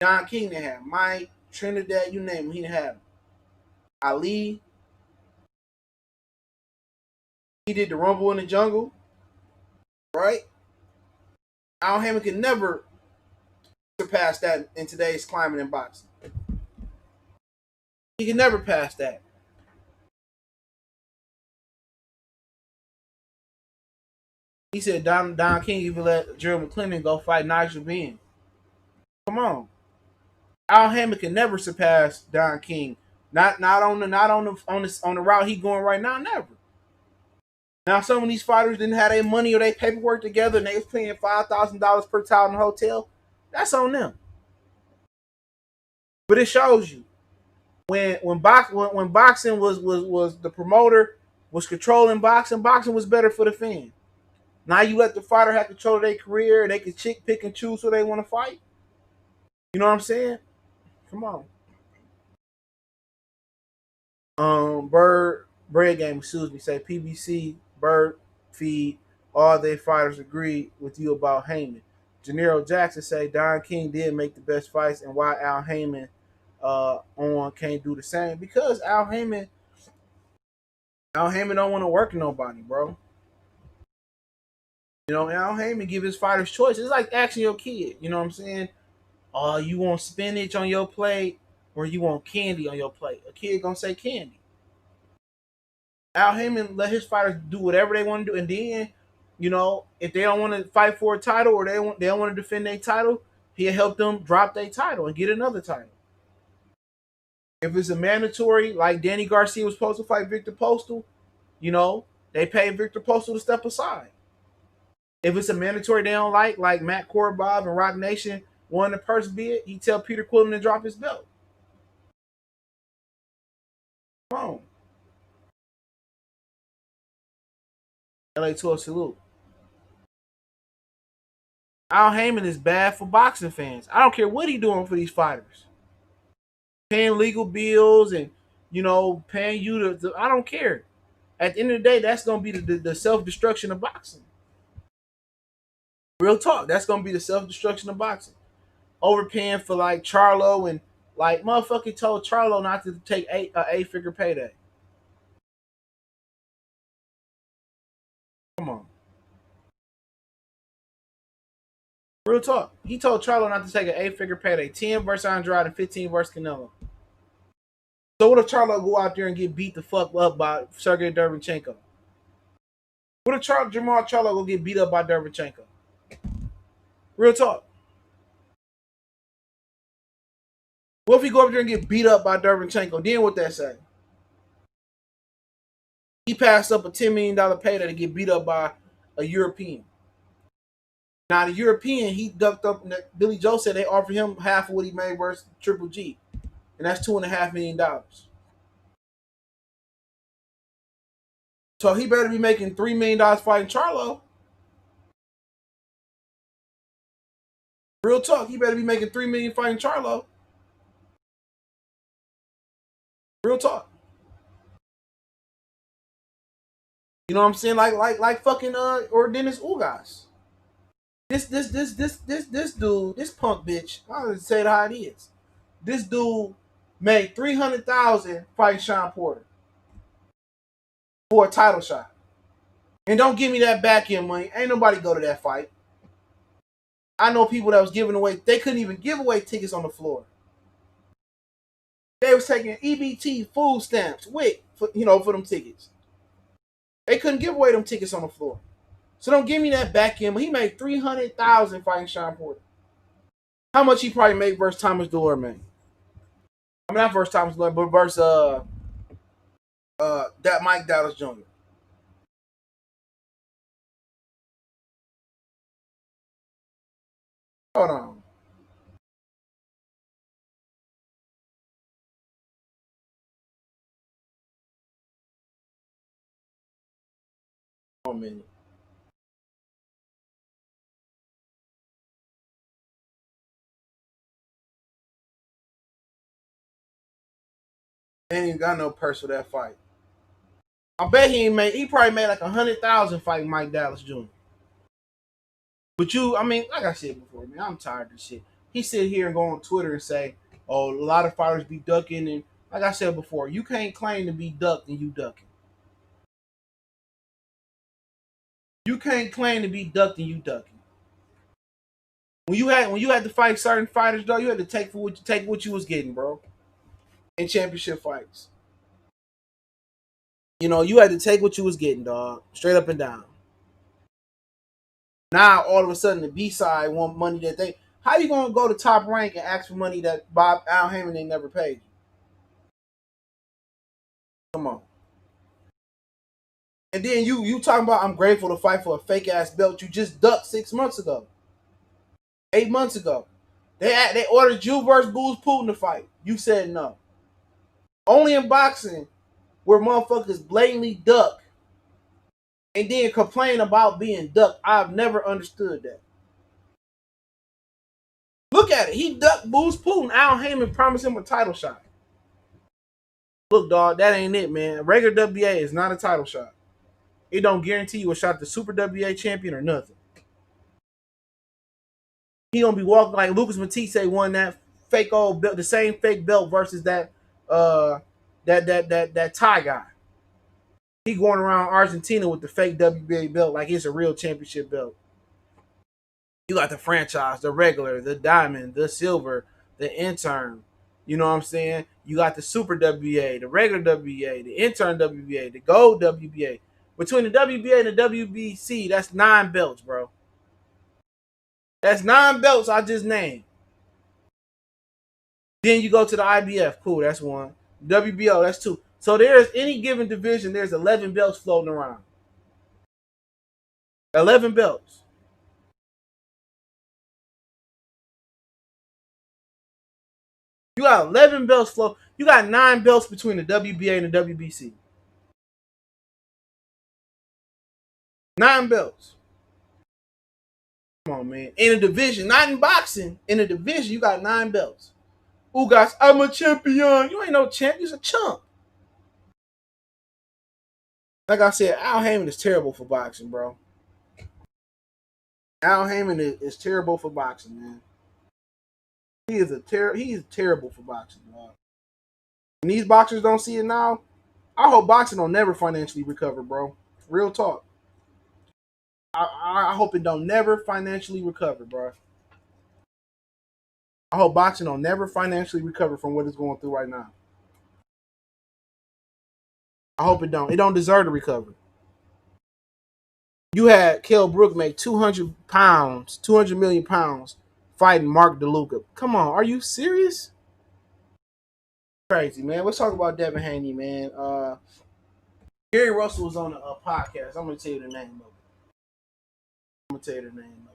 Don King didn't have Mike, Trinidad, you name him, he didn't have him. Ali. He did the Rumble in the Jungle. Right? Al Haymon can never surpass that in today's climate in boxing. He can never pass that. He said Don King even let Gerald McClendon go fight Nigel Benn. Come on. Al Haymon can never surpass Don King. Not on the route he going right now, never. Now some of these fighters didn't have their money or their paperwork together and they was paying $5,000 per title in the hotel. That's on them. But it shows you when boxing was the promoter was controlling boxing was better for the fan. Now you let the fighter have control of their career and they can pick and choose who they want to fight. You know what I'm saying? Come on. Bread Game, excuse me, say PBC, Bird Feed, all their fighters agree with you about Haymon. Gennaro Jackson say Don King did make the best fights and why Al Haymon can't do the same. Because Al Haymon don't want to work with nobody, bro. You know, Al Haymon give his fighters choice. It's like asking your kid, you know what I'm saying? You want spinach on your plate or you want candy on your plate? A kid gonna say candy. Al Haymon let his fighters do whatever they want to do, and then, you know, if they don't want to fight for a title or they don't want to defend their title, he'll help them drop their title and get another title. If it's a mandatory, like Danny Garcia was supposed to fight Victor Postal, they pay Victor Postal to step aside. If it's a mandatory they don't like Matt Korobov and Rock Nation won the purse bid, he tell Peter Quillen to drop his belt. Come on. LA 12 salute. Al Haymon is bad for boxing fans. I don't care what he doing for these fighters. Paying legal bills and, paying you to I don't care. At the end of the day, that's going to be the self-destruction of boxing. Real talk. That's going to be the self-destruction of boxing. Overpaying for like Charlo and like motherfucker told Charlo not to take a 8-figure payday. Come on. Real talk. He told Charlo not to take an 8-figure payday. 10 versus Andrade and 15 versus Canelo. So what if Charlo go out there and get beat the fuck up by Sergey Derevchenko? What if Jamal Charlo go get beat up by Derevchenko? Real talk. What if he go up there and get beat up by Derevchenko? Then what that say? He passed up a $10 million payday to get beat up by a European. Now the European, he ducked up. Billy Joe said they offered him half of what he made versus Triple G, and that's $2.5 million. So he better be making $3 million fighting Charlo. Real talk, he better be making $3 million fighting Charlo. Real talk. You know what I'm saying? Like fucking Yordenis Ugas. This dude, this punk bitch. I'll just say it how it is. This dude made $300,000 fighting Sean Porter for a title shot. And don't give me that back end money. Ain't nobody go to that fight. I know people that was giving away. They couldn't even give away tickets on the floor. They was taking EBT food stamps, WIC, for them tickets. They couldn't give away them tickets on the floor. So don't give me that back end. He made $300,000 fighting Sean Porter. How much he probably made versus Thomas Dewar, man? I mean, not versus Thomas Dewar, but versus that Mike Dallas Jr. Hold on. One minute. They ain't even got no purse for that fight. I bet he probably made like $100,000 fighting Mike Dallas Jr. But I mean, like I said before, man, I'm tired of this shit. He sit here and go on Twitter and say, "Oh, a lot of fighters be ducking," and like I said before, you can't claim to be ducked and you ducking. You can't claim to be ducked and you ducking. When you had to fight certain fighters, though, you had to take what you was getting, bro. In championship fights, you had to take what you was getting, dog, straight up and down. Now all of a sudden the B side want money that they. How you gonna go to Top Rank and ask for money that Bob Al Heyman they never paid you? Come on. And then you talking about I'm grateful to fight for a fake ass belt you just ducked 6 months ago, 8 months ago. They ordered you versus Bulls Putin to fight. You said no. Only in boxing where motherfuckers blatantly duck and then complain about being ducked. I've never understood that. Look at it. He ducked Bulls Putin. Al Heyman promised him a title shot. Look, dog, that ain't it, man. Regular WA is not a title shot. It don't guarantee you a shot at the Super WA champion or nothing. He gonna be walking like Lucas Matisse won that fake old belt, the same fake belt versus that Thai guy. He going around Argentina with the fake WBA belt like it's a real championship belt. You got the franchise, the regular, the diamond, the silver, the intern. You know what I'm saying? You got the Super WBA, the regular WBA, the intern WBA, the gold WBA. Between the WBA and the WBC, that's 9 belts, bro. That's 9 belts I just named. Then you go to the IBF. Cool, that's one. WBO, that's two. So there's any given division, there's 11 belts floating around. 11 belts. You got 11 belts float. You got 9 belts between the WBA and the WBC. 9 belts. Come on, man. In a division, not in boxing. In a division, you got 9 belts. Ugas, I'm a champion. You ain't no champ. You're a chump. Like I said, Al Haymon is terrible for boxing, bro. Al Haymon is terrible for boxing, man. He's terrible for boxing, bro. And these boxers don't see it now. I hope boxing don't never financially recover, bro. Real talk. I hope it don't never financially recover, bro. I hope boxing don't never financially recover from what it's going through right now. I hope it don't. It don't deserve to recover. You had Kell Brook make 200 pounds, 200 million pounds fighting Mark DeLuca. Come on, are you serious? Crazy, man. Let's talk about Devin Haney, man. Gary Russell was on a podcast. I'm gonna tell you the name of it. I'm gonna tell you the name of it.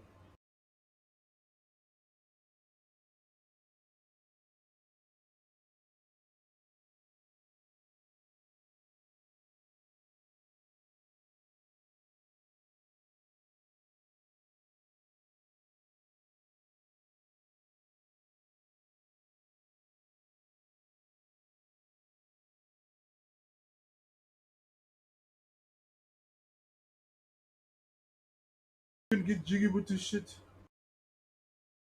You gonna get jiggy with this shit.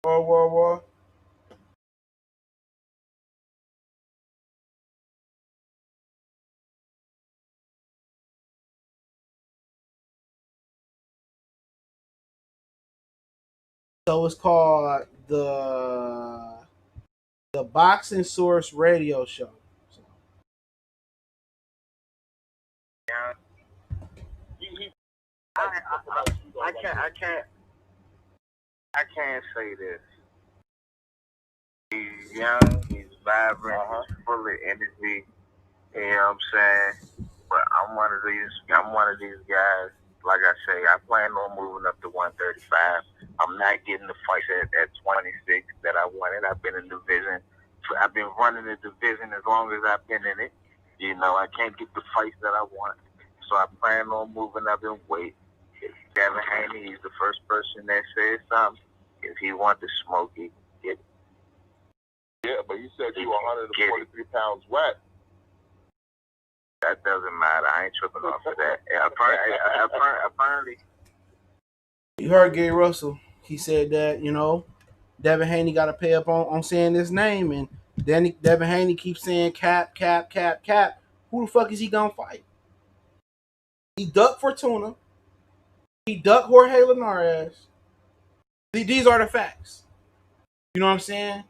Wah. So it's called the Boxing Source Radio Show. So, Yeah, I can't say this. He's young, he's vibrant, he's full of energy. You know what I'm saying? But I'm one of these guys. Like I say, I plan on moving up to 135. I'm not getting the fights at 26 that I wanted. I've been in the division. I've been running the division as long as I've been in it. You know, I can't get the fights that I want. So I plan on moving up in weight. If Devin Haney, he's the first person that says something. If he wants to smoke, he can get it. Yeah, but you said you were 143 pounds wet. That doesn't matter. I ain't tripping off of that. Apparently. you heard Gary Russell. He said that, Devin Haney got to pay up on saying his name. And then Devin Haney keeps saying cap. Who the fuck is he going to fight? He ducked Fortuna. He ducked Jorge Linares. These are the facts. You know what I'm saying?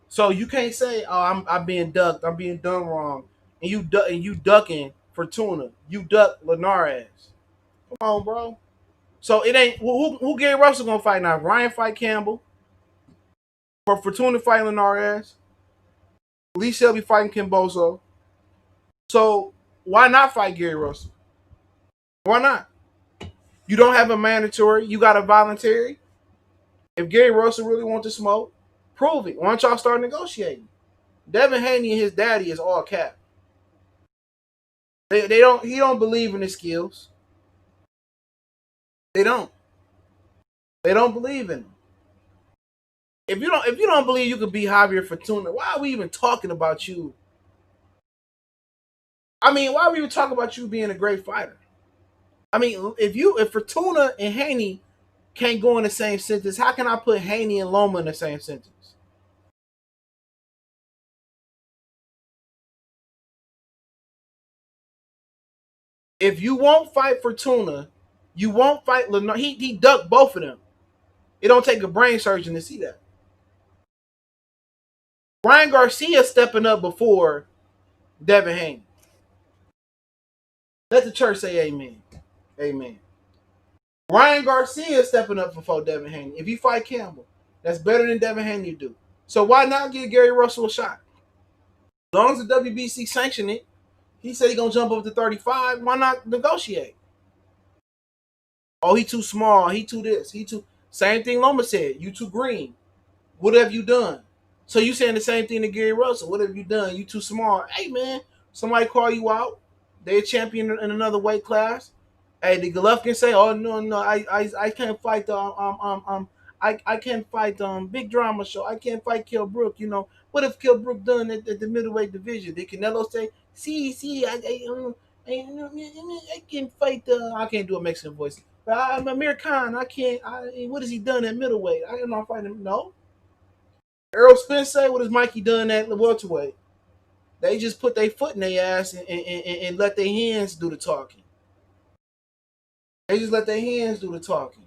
So you can't say, "Oh, I'm being ducked. I'm being done wrong," and you ducking Fortuna. You duck Linares. Come on, bro. So it ain't who Gary Russell gonna fight now? Ryan fight Campbell. For Fortuna fighting Linares. Lee Shelby fighting Kimboso. So why not fight Gary Russell? Why not? You don't have a mandatory. You got a voluntary. If Gary Russell really wants to smoke, prove it. Why don't y'all start negotiating? Devin Haney and his daddy is all cap. They don't. He don't believe in his skills. They don't. They don't believe in him. If you don't believe you could be Javier Fortuna, why are we even talking about you? I mean, why are we even talking about you being a great fighter? I mean, if Fortuna and Haney can't go in the same sentence, how can I put Haney and Loma in the same sentence? If you won't fight Fortuna, you won't fight Lennar. He ducked both of them. It don't take a brain surgeon to see that. Ryan Garcia stepping up before Devin Haney. Let the church say amen. Amen. Ryan Garcia stepping up before Devin Haney. If you fight Campbell, that's better than Devin Haney do. So why not give Gary Russell a shot? As long as the WBC sanction it, he said he gonna jump up to 35. Why not negotiate? Oh, he too small. He too this. He too. Same thing Loma said. You too green. What have you done? So you saying the same thing to Gary Russell? What have you done? You too small. Hey man, somebody call you out. They're a champion in another weight class. Hey, the Golovkin say, "Oh no, I can't fight the I can't fight big drama show. I can't fight Kell Brook. You know what if Kell Brook done at the middleweight division? Did Canelo say, see, I can't fight I can't do a Mexican voice. But I'm Amir Khan. I can't. What has he done at middleweight? I am not fighting him. No. Errol Spence say, what has Mikey done at the welterweight? They just put their foot in their ass and let their hands do the talking. They just let their hands do the talking.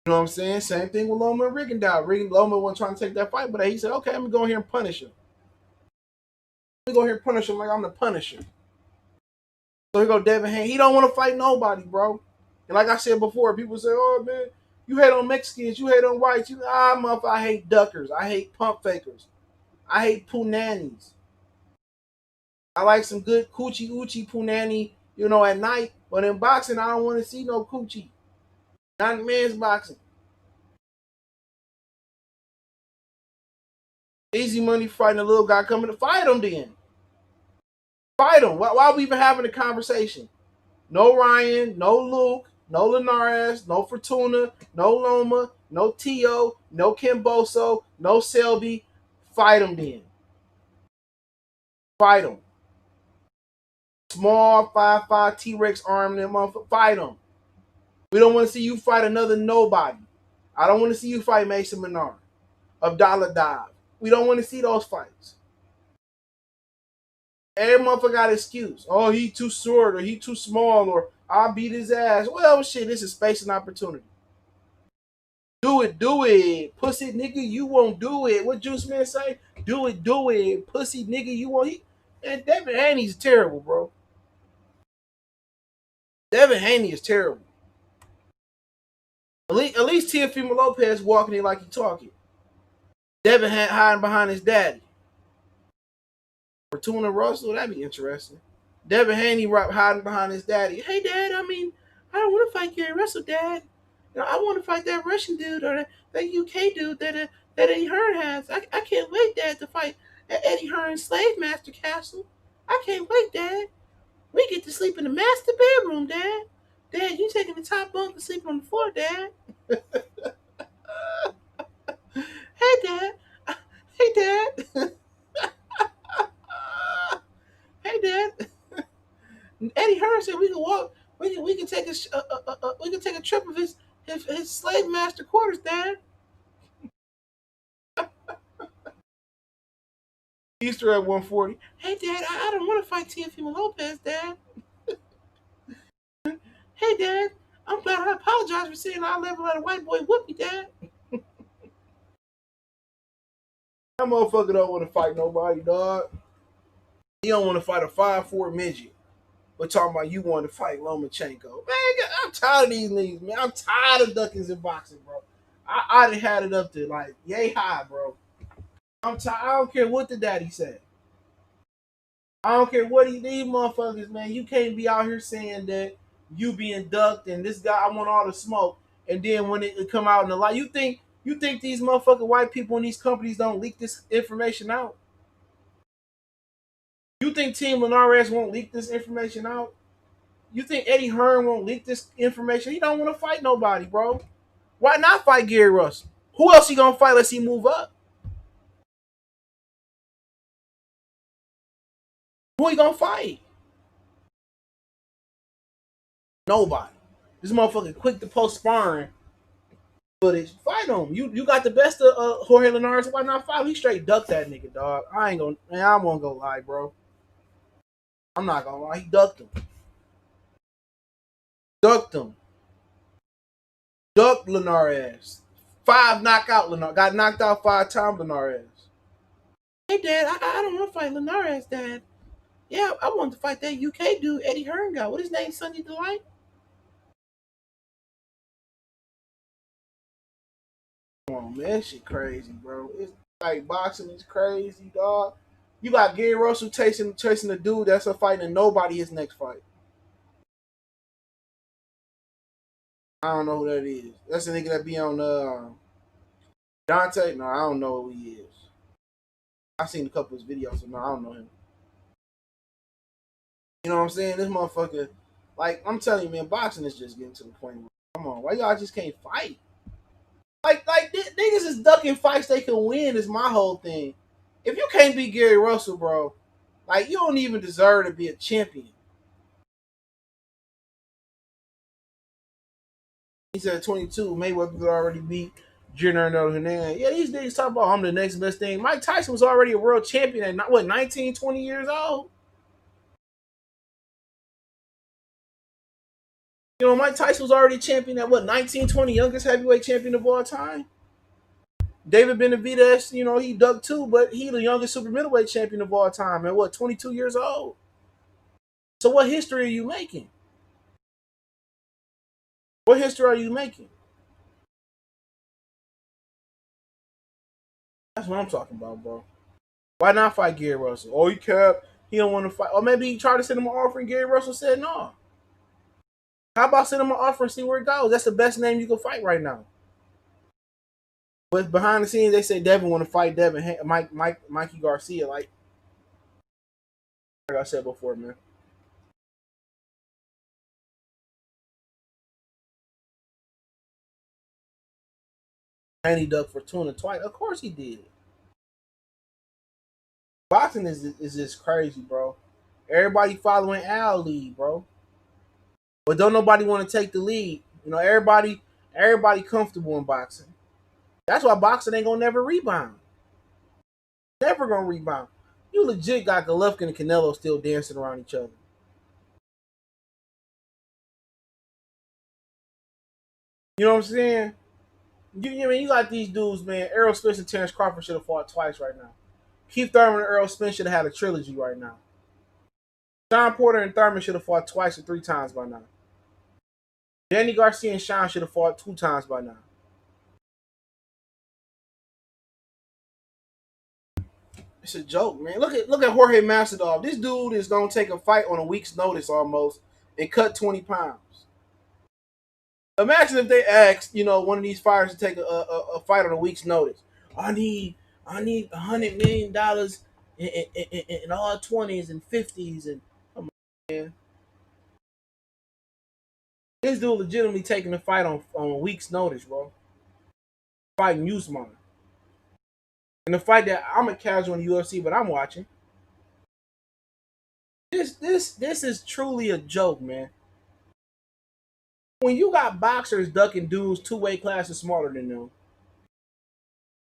You know what I'm saying? Same thing with Loma and Rigondeaux. Loma wasn't trying to take that fight, but he said, okay, I'm going to go here and punish him. Let me go here and punish him like I'm the Punisher. So here go Devin Haney. He don't want to fight nobody, bro. And like I said before, people say, oh, man, you hate on Mexicans, you hate on whites. Motherfucker, I hate duckers. I hate pump fakers. I hate punani's. I like some good coochie oochie punani, at night. But in boxing, I don't want to see no coochie. Not in men's boxing. Easy money fighting a little guy coming to fight him then. Fight him. Why are we even having a conversation? No Ryan, no Luke, no Linares, no Fortuna, no Loma, no Tio, no Kimboso, no Selby. Fight him then. Fight him. Small 5'5" T-Rex arm, them motherfucker. Fight him. We don't want to see you fight another nobody. I don't want to see you fight Mason Menard, Abdallah Dive. We don't want to see those fights. Every motherfucker got an excuse. Oh, he too short, or he too small, or I'll beat his ass. Well, shit, this is space and opportunity. Do it. Pussy nigga, you won't do it. What Juice Man say? Do it. Pussy nigga, you won't. And Devin Haney's terrible, bro. Devin Haney is terrible. At least Teofimo Lopez walking it like he talking. Devin hiding behind his daddy. Fortuna Russell, that'd be interesting. Devin Haney hiding behind his daddy. Hey, Dad, I don't want to fight Gary Russell, Dad. I want to fight that Russian dude or that UK dude that Eddie Hearn has. I can't wait, Dad, to fight at Eddie Hearn's Slave Master Castle. I can't wait, Dad. We get to sleep in the master bedroom, Dad. Dad, you taking the top bunk and sleep on the floor, Dad. Hey, Dad. Hey, Dad. Hey, Dad. Eddie Hearn said we can walk. We can take a trip of his slave master quarters, Dad. Easter at 140. Hey, Dad, I don't want to fight Teofimo Lopez, Dad. Hey, Dad, I'm glad I apologize for saying I never let a white boy whoop me, Dad. That motherfucker don't want to fight nobody, dog. He don't want to fight a 5'4" midget. We're talking about you want to fight Lomachenko. Man, I'm tired of these niggas, man. I'm tired of duckings in boxing, bro. I done had it up to like yay high, bro. I'm tired. I don't care what the daddy said. I don't care what these motherfuckers, man. You can't be out here saying that you being ducked and this guy I want all the smoke, and then when it come out in the light, you think these motherfucking white people in these companies don't leak this information out? You think Team Linares won't leak this information out? You think Eddie Hearn won't leak this information? He don't want to fight nobody, bro. Why not fight Gary Russell? Who else he gonna fight unless he move up? Who he gonna fight? Nobody. This motherfucker quick to post sparring footage. Fight him. You got the best of Jorge Linares. Why not fight him? He straight ducked that nigga, dog. I won't go lie, bro. I'm not gonna lie. He ducked him. Ducked him. Ducked Linares. 5 knockout Linares. Got knocked out 5 times Linares. Hey, Dad, I don't want to fight Linares, Dad. Yeah, I wanted to fight that UK dude, Eddie Hearn guy. What his name? Sunny Delight? Come on, man. That shit crazy, bro. It's like boxing is crazy, dog. You got Gary Russell chasing the dude that's a fighting nobody his next fight. I don't know who that is. That's the nigga that be on Dante. No, I don't know who he is. I seen a couple of his videos, so no, I don't know him. You know what I'm saying? This motherfucker, like I'm telling you, man, boxing is just getting to the point where, come on, why y'all just can't fight? Like niggas is ducking fights they can win is my whole thing. If you can't beat Gary Russell, bro, like you don't even deserve to be a champion. He said 22. Mayweather could already beat Junior Hernandez. Yeah, these niggas talk about I'm the next best thing. Mike Tyson was already a world champion at 19, 20 years old. You know, Mike Tyson was already champion at 19, 20, youngest heavyweight champion of all time. David Benavidez, you know, he ducked too, but he the youngest super middleweight champion of all time at 22 years old. So what history are you making? What history are you making? That's what I'm talking about, bro. Why not fight Gary Russell? Oh, he kept. He don't want to fight. Or maybe he tried to send him an offer and Gary Russell said no. How about send him an offer and see where it goes? That's the best name you can fight right now. But behind the scenes, they say Devin want to fight Mikey Garcia. Like I said before, man. And he ducked for tuna twice. Of course he did. Boxing is just crazy, bro. Everybody following Al lead, bro. But don't nobody want to take the lead. You know, everybody comfortable in boxing. That's why boxing ain't gonna never rebound. Never gonna rebound. You legit got Golovkin and Canelo still dancing around each other. You know what I'm saying? You got these dudes, man. Errol Spence and Terence Crawford should have fought twice right now. Keith Thurman and Errol Spence should have had a trilogy right now. Sean Porter and Thurman should have fought twice or 3 times by now. Danny Garcia and Sean should have fought 2 times by now. It's a joke, man. Look at Jorge Masvidal. This dude is gonna take a fight on a week's notice almost and cut 20 pounds. Imagine if they asked, you know, one of these fighters to take a fight on a week's notice. I need $100 million in all 20s and 50s and come on, man. This dude legitimately taking a fight on a week's notice, bro. Fighting Usman. And the fight that I'm a casual in the UFC, but I'm watching. This is truly a joke, man. When you got boxers ducking dudes 2 weight classes smaller than them,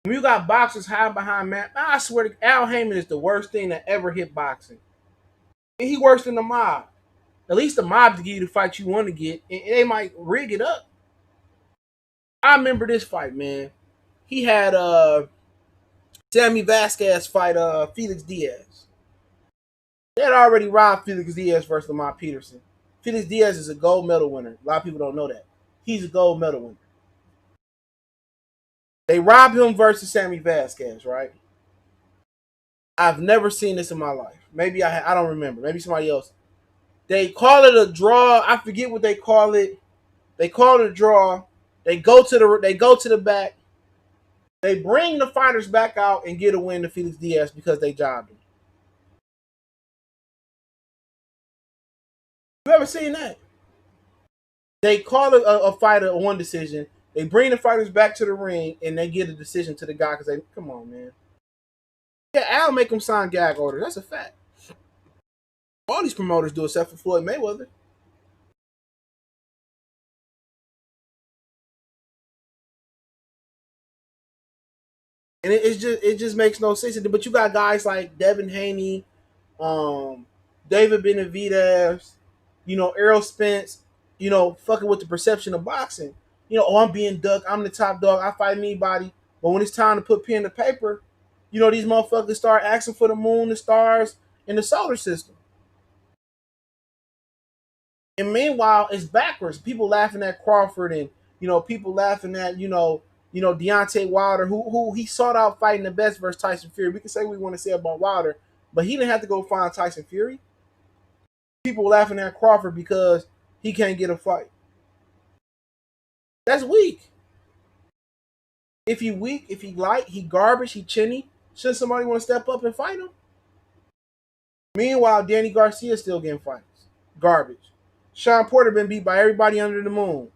when you got boxers hiding behind man, I swear to Al Haymon is the worst thing that ever hit boxing. And he worse than the mob. At least the mob to give you the fight you want to get, and they might rig it up. I remember this fight, man. He had Sammy Vasquez fight Felix Diaz. They had already robbed Felix Diaz versus Lamont Peterson. Felix Diaz is a gold medal winner. A lot of people don't know that. He's a gold medal winner. They robbed him versus Sammy Vasquez, right? I've never seen this in my life. Maybe I don't remember. Maybe somebody else. They call it a draw. I forget what they call it. They call it a draw. They go to the back. They bring the fighters back out and get a win to Felix Diaz because they jobbed him. You ever seen that? They call it a fight a one decision. They bring the fighters back to the ring and they get a decision to the guy because they come on, man. Yeah, Al make him sign gag orders. That's a fact. All these promoters do except for Floyd Mayweather. And it just makes no sense. But you got guys like Devin Haney, David Benavidez, you know, Errol Spence, you know, fucking with the perception of boxing. You know, oh, I'm being ducked. I'm the top dog. I fight anybody. But when it's time to put pen to paper, you know, these motherfuckers start asking for the moon, the stars, and the solar system. And meanwhile, it's backwards. People laughing at Crawford and, you know, people laughing at, you know, You know, Deontay Wilder, who he sought out fighting the best versus Tyson Fury. We can say what we want to say about Wilder, but he didn't have to go find Tyson Fury. People laughing at Crawford because he can't get a fight. That's weak. If he weak, if he light, he garbage, he chinny, should somebody want to step up and fight him? Meanwhile, Danny Garcia still getting fights. Garbage. Sean Porter been beat by everybody under the moon.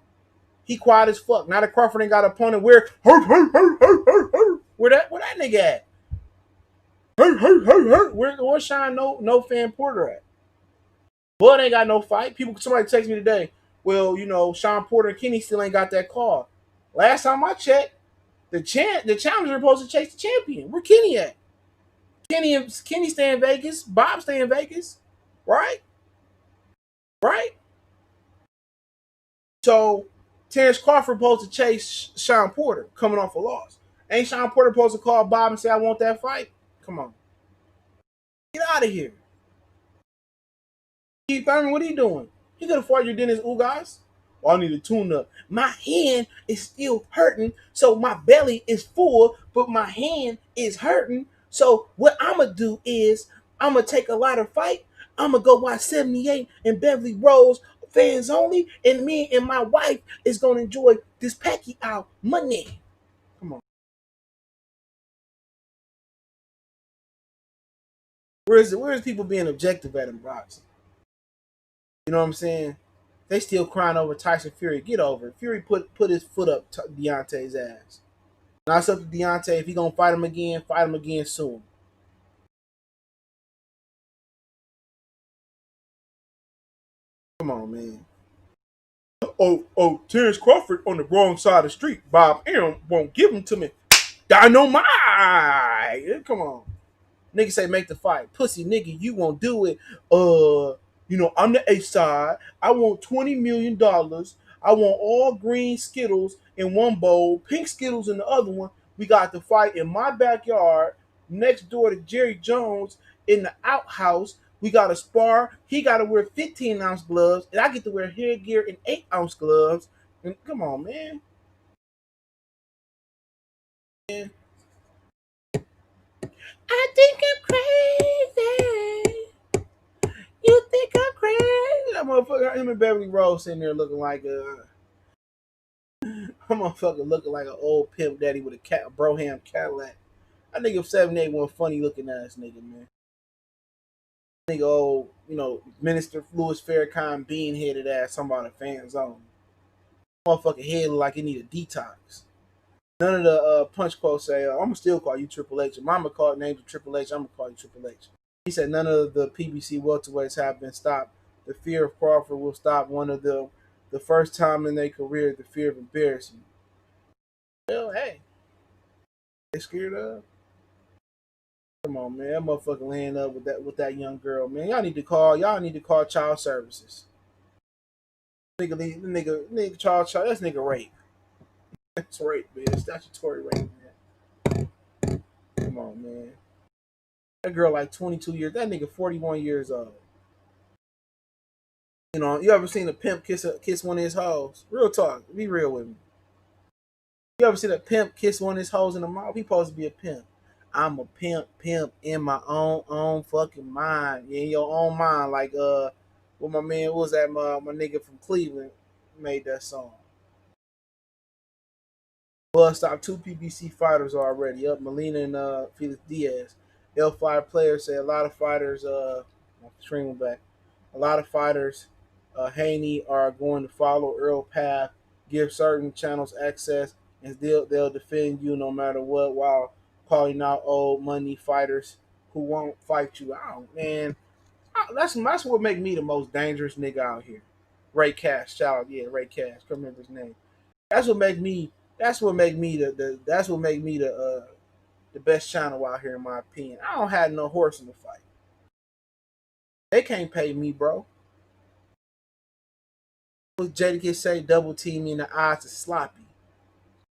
He quiet as fuck. Now that Crawford ain't got an opponent where that nigga at? Where's Sean no fan Porter at? Bud ain't got no fight. Somebody text me today. Well, you know, Sean Porter and Kenny still ain't got that call. Last time I checked, the challenger supposed to chase the champion. Where Kenny at? Kenny stay in Vegas. Bob stay in Vegas. Right? Right? So Terence Crawford supposed to chase Sean Porter coming off a loss. Ain't Sean Porter supposed to call Bob and say, I want that fight? Come on. Get out of here. Keith Thurman, what are you doing? He could have fought Yordenis Ugas. Well, I need a tune up. My hand is still hurting, so my belly is full, but my hand is hurting. So what I'm going to do is I'm going to take a lighter fight. I'm going to go watch 78 in Beverly Rose, fans only, and me and my wife is going to enjoy this Pacquiao money. Come on. Where's people being objective at in boxing? You know what I'm saying? They still crying over Tyson Fury. Get over it. Fury put his foot up Deontay's ass. Now it's up to Deontay. If he gonna fight him again soon. Come on, man. Terence Crawford on the wrong side of the street. Bob Arum won't give him to me. Dynamite. Come on. Nigga say make the fight. Pussy nigga, you won't do it. I'm the A side. I want $20 million. I want all green Skittles in one bowl, pink Skittles in the other one. We got to fight in my backyard next door to Jerry Jones in the outhouse. We got to spar. He got to wear 15-ounce gloves, and I get to wear headgear and 8-ounce gloves. And come on, man. I think I'm crazy. You think I'm crazy? That motherfucker, him and Beverly Rose sitting there looking like I'm motherfucker looking like an old pimp daddy with a Broham Cadillac. That nigga 78 one funny looking ass nigga, man. Nigga old, Minister Louis Farrakhan bean headed ass, somebody fan zone. Motherfucker head look like it need a detox. None of the punch quotes say, I'm gonna still call you Triple H. If Mama called names of Triple H, I'm gonna call you Triple H. He said none of the PBC welterweights have been stopped. The fear of Crawford will stop one of them. The first time in their career, the fear of embarrassment. Well, hey, they scared of. Come on, man, that motherfucker laying up with that young girl, man. Y'all need to call child services. Nigga, child, that's nigga rape. That's rape, man. It's statutory rape, man. Come on, man. That girl like 22 years. That nigga 41 years old. You ever seen a pimp kiss one of his hoes? Real talk. Be real with me. You ever seen a pimp kiss one of his hoes in the mouth? He supposed to be a pimp. I'm a pimp in my own fucking mind. In your own mind. Like what my man was that my nigga from Cleveland made that song. Well, stopped 2 PBC fighters already. Up Molina and Felix Diaz. L5 players say a lot of fighters streaming back. A lot of fighters Haney are going to follow Earl path, give certain channels access, and they'll defend you no matter what, while calling out old money fighters who won't fight you out. Man, that's what make me the most dangerous nigga out here. Ray Cash, shout out, yeah, Ray Cash. Can't remember his name. That's what make me. That's what make me the best channel out here in my opinion. I don't have no horse in the fight. They can't pay me, bro. Jadakiss say double team me in the odds is sloppy.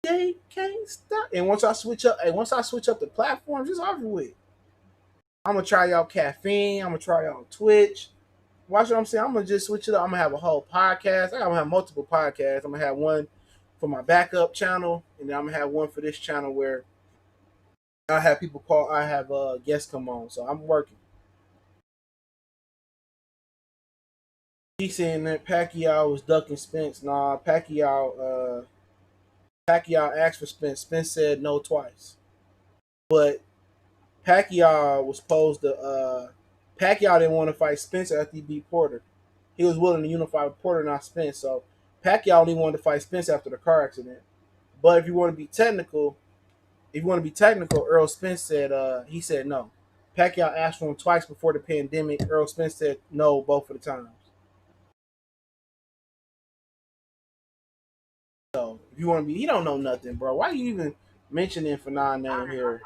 They can't stop. And once I switch up the platforms, it's over with. I'm gonna try y'all caffeine. I'm gonna try y'all Twitch. Watch what I'm saying. I'm gonna just switch it up. I'm gonna have a whole podcast. I'm gonna have multiple podcasts. I'm gonna have one for my backup channel, and then I'm gonna have one for this channel where I have people call. I have guests come on, so I'm working. He's saying that Pacquiao was ducking Spence. Nah, Pacquiao asked for Spence. Spence said no twice. But Pacquiao was supposed to Pacquiao didn't want to fight Spence after he beat Porter. He was willing to unify with Porter, not Spence. So Pacquiao only wanted to fight Spence after the car accident. But if you want to be technical, Earl Spence said he said no. Pacquiao asked for him twice before the pandemic. Earl Spence said no both of the times. So if you want to be, he don't know nothing, bro. Why are you even mentioning Fanon name here?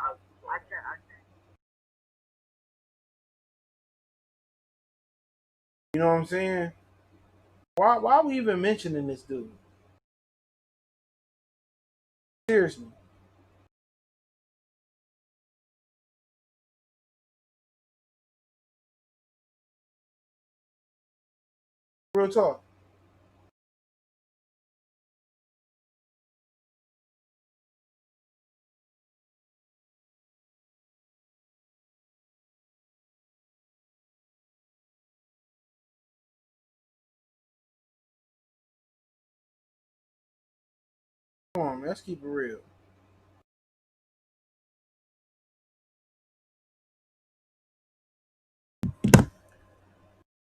You know what I'm saying? Why are we even mentioning this dude? Seriously. Real talk. Come on, man. Let's keep it real.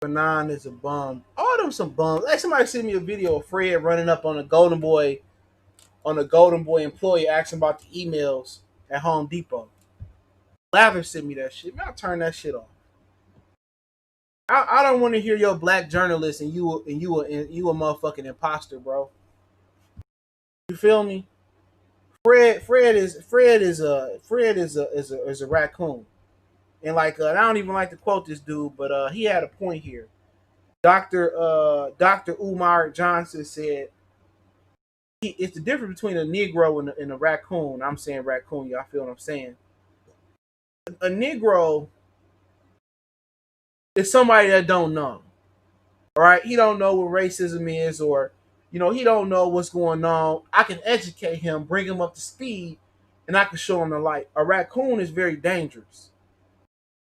Fanon is a bum. All them some bums. Like somebody sent me a video of Fred running up on a Golden Boy employee asking about the emails at Home Depot. Lather sent me that shit. Man, I'll turn that shit off. I don't want to hear your black journalist and you a motherfucking imposter, bro. You feel me? Fred is a raccoon. And like I don't even like to quote this dude, but he had a point here. Dr. Umar Johnson said it's the difference between a Negro and a raccoon. I'm saying raccoon, y'all feel what I'm saying? A Negro is somebody that don't know. All right, he don't know what racism is, or he don't know what's going on. I can educate him, bring him up to speed, and I can show him the light. A raccoon is very dangerous.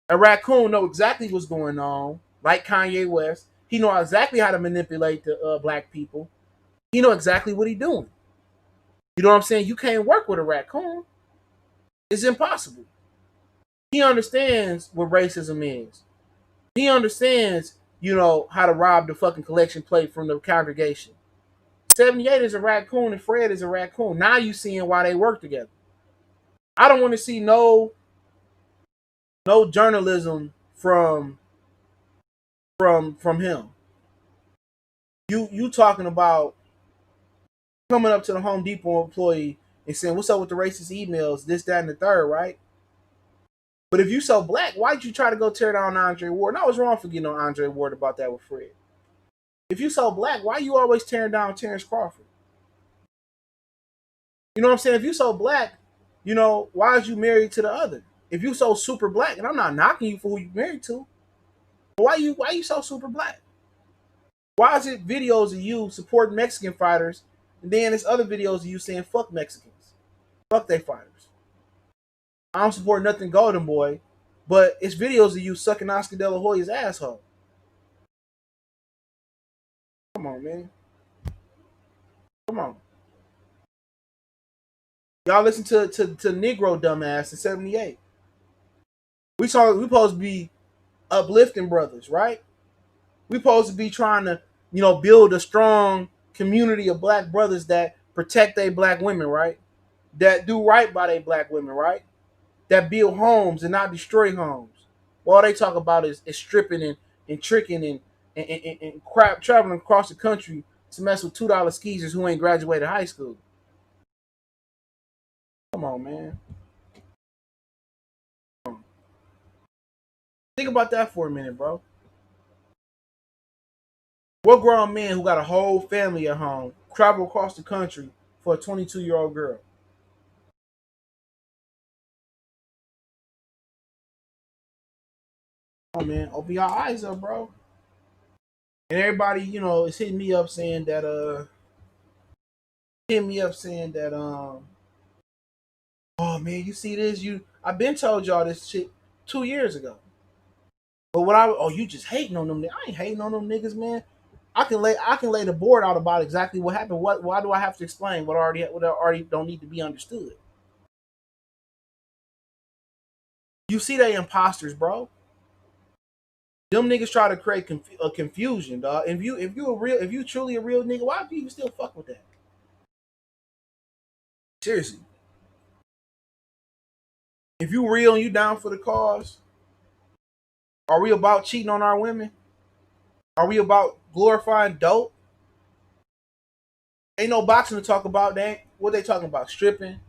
A raccoon know exactly what's going on, like Kanye West. He know exactly how to manipulate the black people. He know exactly what he's doing. You know what I'm saying? You can't work with a raccoon. It's impossible. He understands what racism is. He understands, how to rob the fucking collection plate from the congregation. 78 is a raccoon and Fred is a raccoon. Now you seeing why they work together. I don't want to see no journalism from him. You talking about coming up to the Home Depot employee and saying, "What's up with the racist emails? This, that, and the third, right?" But if you so black, why'd you try to go tear down Andre Ward? And I was wrong for getting on Andre Ward about that with Fred. If you so black, why you always tearing down Terence Crawford? You know what I'm saying? If you so black, why is you married to the other? If you so super black, and I'm not knocking you for who you married to, but why you so super black? Why is it videos of you supporting Mexican fighters, and then it's other videos of you saying fuck Mexicans, fuck they fighters? I don't support nothing Golden Boy, but it's videos of you sucking Oscar De La Hoya's asshole. Come on, man. Come on. Y'all listen to Negro dumbass in '78. We supposed to be uplifting brothers, right? We supposed to be trying to, build a strong community of black brothers that protect their black women, right? That do right by their black women, right? That build homes and not destroy homes. All they talk about is stripping and tricking and crap traveling across the country to mess with $2 skeezers who ain't graduated high school. Come on, man. Think about that for a minute, bro. What grown man who got a whole family at home travel across the country for a 22-year-old girl? Come on, man. Open your eyes up, bro. And everybody, is hitting me up saying that hit me up saying that oh man, you see this? I've been told y'all this shit 2 years ago. But you just hating on them? I ain't hating on them niggas, man. I can lay the board out about exactly what happened. Why do I have to explain what already don't need to be understood? You see, they imposters, bro. Them niggas try to create a confusion, dog. If you truly a real nigga, why do you still fuck with that? Seriously, if you real and you down for the cause, are we about cheating on our women? Are we about glorifying dope? Ain't no boxing to talk about. What they talking about? Stripping.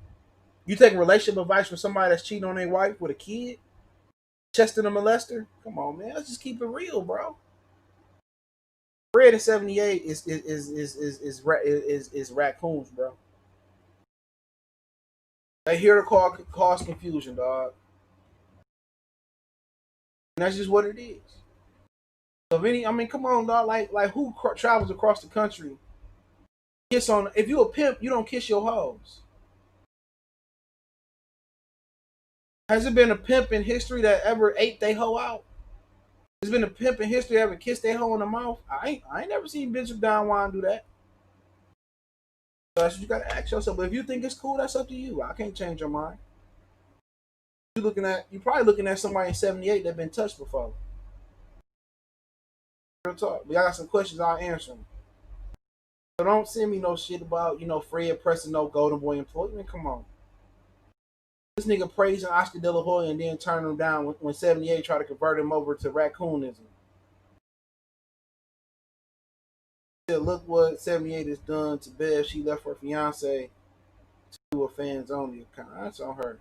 You taking relationship advice from somebody that's cheating on their wife with a kid, chesting a molester? Come on, man. Let's just keep it real, bro. Fred in '78 is raccoons, bro. They here to cause confusion, dog. And that's just what it is. So come on, dog. Like who travels across the country? Kiss on. If you a pimp, you don't kiss your hoes. Has it been a pimp in history that ever ate they hoe out? Has been a pimp in history that ever kissed they hoe in the mouth? I ain't never seen Bishop Don Juan do that. So that's what you gotta ask yourself. But if you think it's cool, that's up to you. I can't change your mind. You probably looking at somebody in '78 that been touched before. Real talk. But I got some questions, I'll answer them. So don't send me no shit about, Fred pressing no Golden Boy employment. Come on. This nigga praising Oscar De La Hoya and then turning him down when '78 tried to convert him over to raccoonism. Look what '78 has done to Bev. She left her fiance to do a fans only account. That's on her.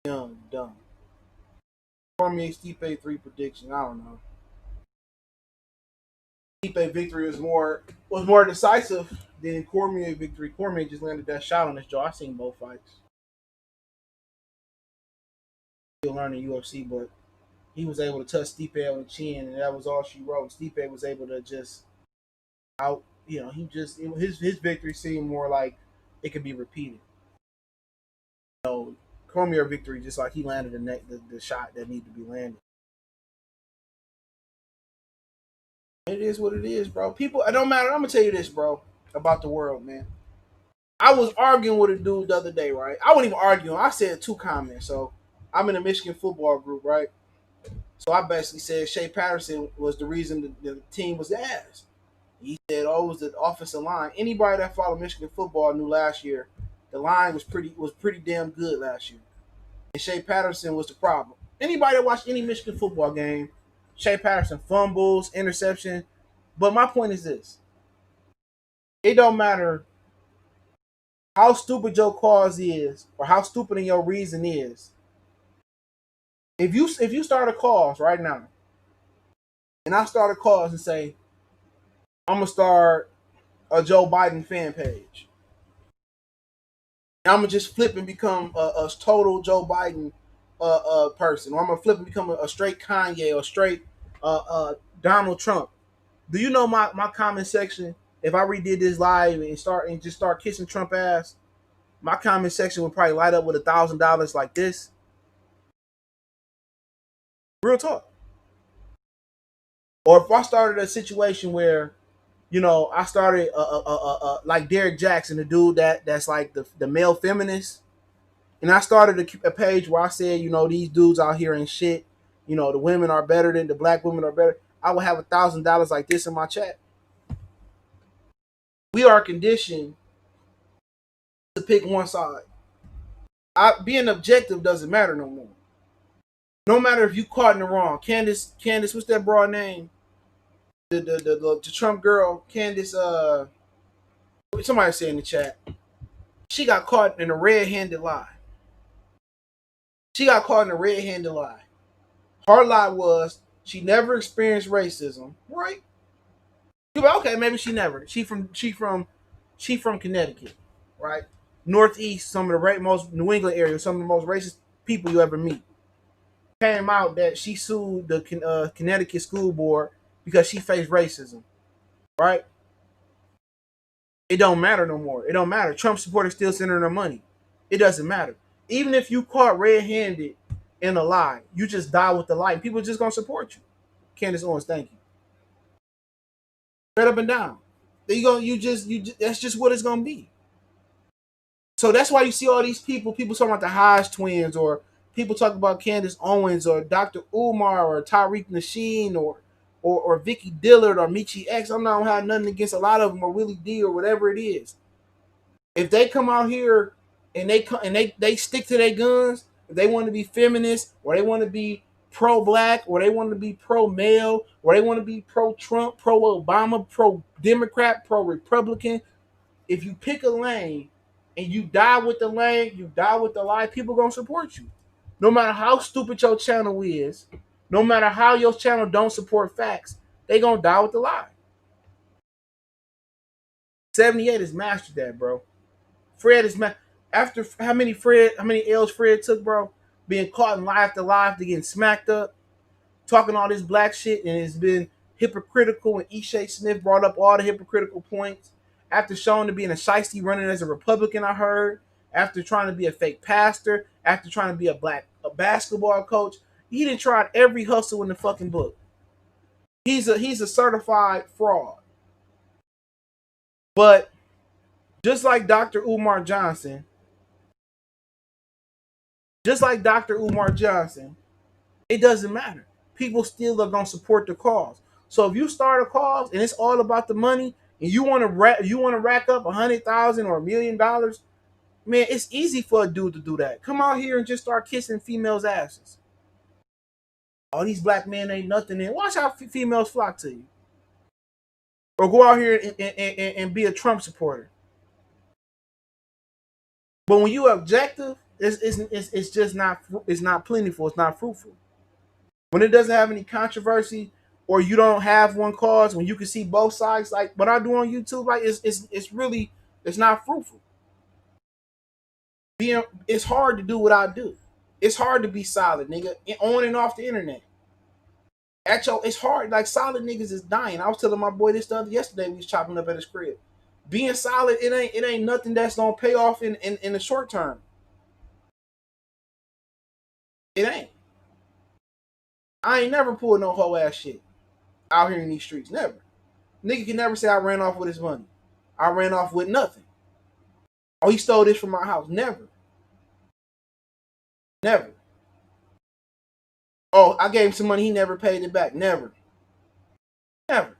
Young, dumb. Cormier Stipe 3 prediction. I don't know. Stipe victory was more decisive than Cormier victory. Cormier just landed that shot on his jaw. I seen both fights. Still learning UFC, but he was able to touch Stipe on the chin, and that was all she wrote. Stipe was able to just out. His victory seemed more like it could be repeated. Cormier victory just like he landed the shot that needed to be landed. It is what it is, bro. People, it don't matter. I'm gonna tell you this, bro, about the world, man. I was arguing with a dude the other day, right? I wasn't even arguing. I said 2 comments. So I'm in a Michigan football group, right? So I basically said Shea Patterson was the reason the team was ass. He said, "Oh, it was the offensive line." Anybody that followed Michigan football knew last year the line was pretty damn good last year, and Shea Patterson was the problem. Anybody that watched any Michigan football game, Shea Patterson fumbles, interception. But my point is this: it don't matter how stupid your cause is or how stupid your reason is. If you start a cause right now, and I start a cause and say I'm gonna start a Joe Biden fan page, and I'm gonna just flip and become a total Joe Biden person, or I'm gonna flip and become a straight Kanye or straight Donald Trump. Do you know my comment section? If I redid this live and just start kissing Trump ass, my comment section would probably light up with $1,000 like this. Real talk. Or if I started a situation where, I started like Derek Jackson, the dude that's like the male feminist, and I started a page where I said, these dudes out here ain't shit. The women are better than the black women are better. I would have $1,000 like this in my chat. We are conditioned to pick one side. Being objective doesn't matter no more. No matter if you caught in the wrong. Candace, what's that broad name? The Trump girl, Candace. Somebody say in the chat, she got caught in a red-handed lie. She got caught in a red-handed lie. Her lie was she never experienced racism, right? Okay, maybe she never. She from Connecticut, right? Northeast, some of the most New England area, some of the most racist people you ever meet. Came out that she sued the Connecticut school board because she faced racism, right? It don't matter no more. It don't matter. Trump supporters still sending their money. It doesn't matter. Even if you caught red-handed in a lie, you just die with the lie. People just gonna support you. Candace Owens, thank you. Straight up and down. That's just what it's gonna be. So that's why you see all these people talking about the Hodge twins, or people talk about Candace Owens, or Dr. Umar, or Tariq Nasheed, or Vicky Dillard, or Michi X. I'm not having nothing against a lot of them, or Willie D, or whatever it is. If they come out here and they stick to their guns, if they want to be feminists, or they want to be pro-black, or they want to be pro-male, or they want to be pro-Trump, pro-Obama, pro-Democrat, pro-Republican, if you pick a lane and you die with the lane, you die with the lie, people gonna support you. No matter how stupid your channel is, no matter how your channel don't support facts, they gonna die with the lie. 78 has mastered that, bro. Fred is after how many L's Fred took, bro, being caught in lie after lie after getting smacked up, talking all this black shit, and it's been hypocritical. And Ishay Smith brought up all the hypocritical points after showing to being a shiesty running as a Republican. I heard after trying to be a fake pastor, after trying to be a basketball coach, he done tried every hustle in the fucking book. He's a certified fraud. But just like Dr. Umar Johnson, it doesn't matter. People still are gonna support the cause. So if you start a cause and it's all about the money, and you want to rack up $100,000 or $1 million, man, it's easy for a dude to do that. Come out here and just start kissing females' asses. All these black men ain't nothing. And watch how females flock to you. Or go out here and be a Trump supporter. But when you objective, it's just not plentiful. It's not fruitful. When it doesn't have any controversy, or you don't have one cause, when you can see both sides, like what I do on YouTube, like it's not fruitful. It's hard to do what I do. It's hard to be solid, nigga, on and off the internet. It's hard. Like, solid niggas is dying. I was telling my boy this yesterday. We was chopping up at his crib. Being solid, it ain't nothing that's gonna pay off in the short term. It ain't. I ain't never pulled no hoe ass shit out here in these streets. Never. Nigga can never say I ran off with his money. I ran off with nothing. Oh, he stole this from my house. Never. Never. Oh, I gave him some money. He never paid it back. Never. Never.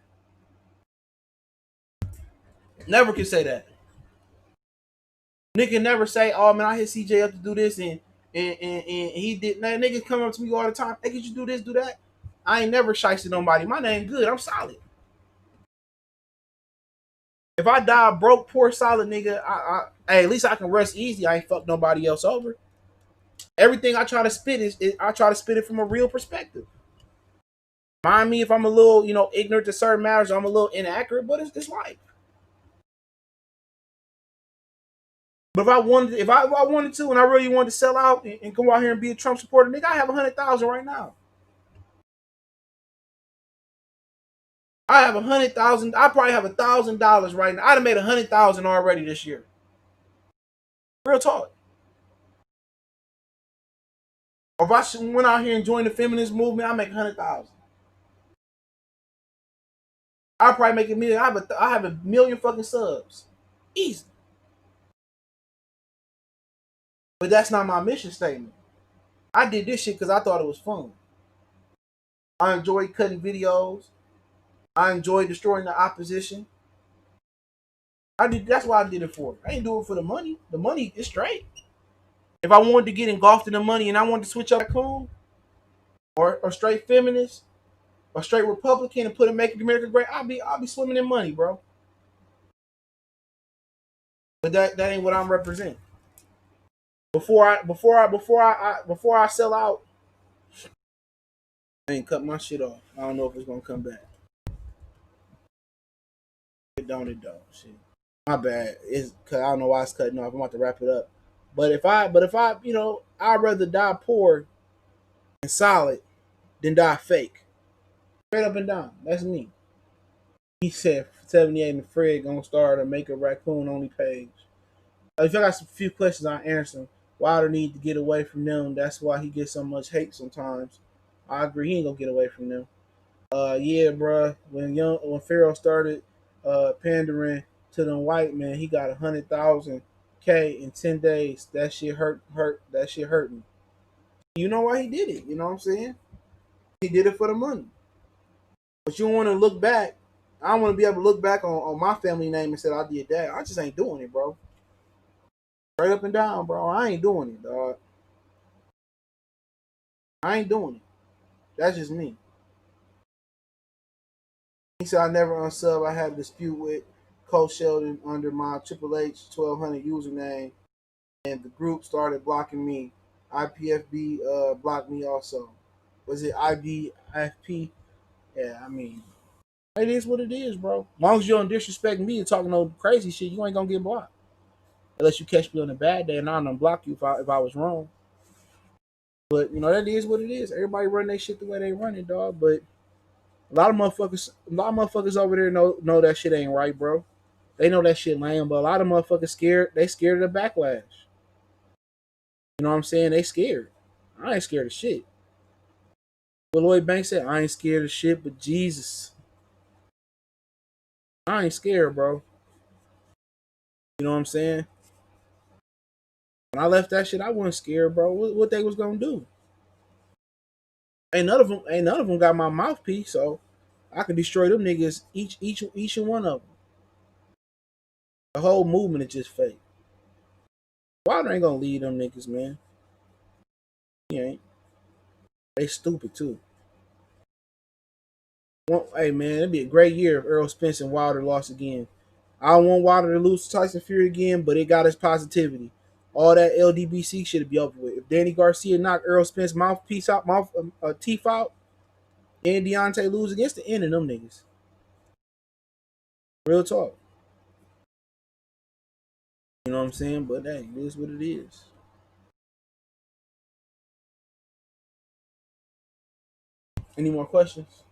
Never can say that. Nigga never say, oh man, I hit CJ up to do this and he did. Now, niggas come up to me all the time. Hey, could you do this, do that? I ain't never shysted nobody. My name good. I'm solid. If I die broke, poor, solid nigga, hey, at least I can rest easy. I ain't fuck nobody else over. Everything I try to spit I try to spit it from a real perspective. Mind me if I'm a little, ignorant to certain matters, or I'm a little inaccurate, but it's life. But if I wanted to, and I really wanted to sell out and come out here and be a Trump supporter, nigga, I have 100,000 right now. I have 100,000. I probably have $1,000 right now. I'd have made 100,000 already this year. Real talk. Or if I went out here and joined the feminist movement, I make 100,000. I'll probably make $1 million. I have 1 million fucking subs, easy. But that's not my mission statement. I did this shit because I thought it was fun. I enjoyed cutting videos. I enjoyed destroying the opposition. That's why I did it for. I didn't do it for the money. The money is straight. If I wanted to get engulfed in the money and I wanted to switch up coon, or straight feminist, or straight Republican, and make America great, I'll be swimming in money, bro. But that ain't what I'm representing. Before I sell out, I ain't cut my shit off. I don't know if it's gonna come back. It don't. Shit. My bad. It's cause I don't know why it's cutting off. I'm about to wrap it up. But if I, I'd rather die poor and solid than die fake. Straight up and down. That's me. He said 78 and Fred gonna start a Make a Raccoon only page. If I got some few questions, I'll answer them. Wilder need to get away from them. That's why he gets so much hate sometimes. I agree. He ain't gonna get away from them. Yeah, bruh. When Pharaoh started pandering to them white men, he got 100,000 K in 10 days. That shit hurt. That shit hurt me. You know why he did it? You know what I'm saying? He did it for the money. But you want to look back. I want to be able to look back on my family name and say I did that. I just ain't doing it, bro. Straight up and down, bro. I ain't doing it, dog. I ain't doing it. That's just me. He said I never unsub. I had a dispute with Coach Sheldon under my Triple H 1200 username, and the group started blocking me. IPFB blocked me also. Was it IBFP? Yeah, I mean, it is what it is, bro. As long as you don't disrespect me and talking no crazy shit, you ain't gonna get blocked. Unless you catch me on a bad day and I'm gonna block you if I was wrong. But you know that is what it is. Everybody run their shit the way they run it, dog. But a lot of motherfuckers over there know that shit ain't right, bro. They know that shit lame, but a lot of motherfuckers scared. They scared of the backlash. You know what I'm saying? They scared. I ain't scared of shit. But Lloyd Banks said, I ain't scared of shit, but Jesus. I ain't scared, bro. You know what I'm saying? When I left that shit, I wasn't scared, bro. What they was gonna do? Ain't none of them got my mouthpiece, so I can destroy them niggas each and one of them. The whole movement is just fake. Wilder ain't gonna lead them niggas, man. He ain't. They stupid too. Hey man, it'd be a great year if Earl Spence and Wilder lost again. I don't want Wilder to lose to Tyson Fury again, but it got his positivity. All that LDBC should be over with. If Danny Garcia knocked Earl Spence teeth out, and Deontay lose against the end of them niggas. Real talk. You know what I'm saying? But hey, it is what it is. Any more questions?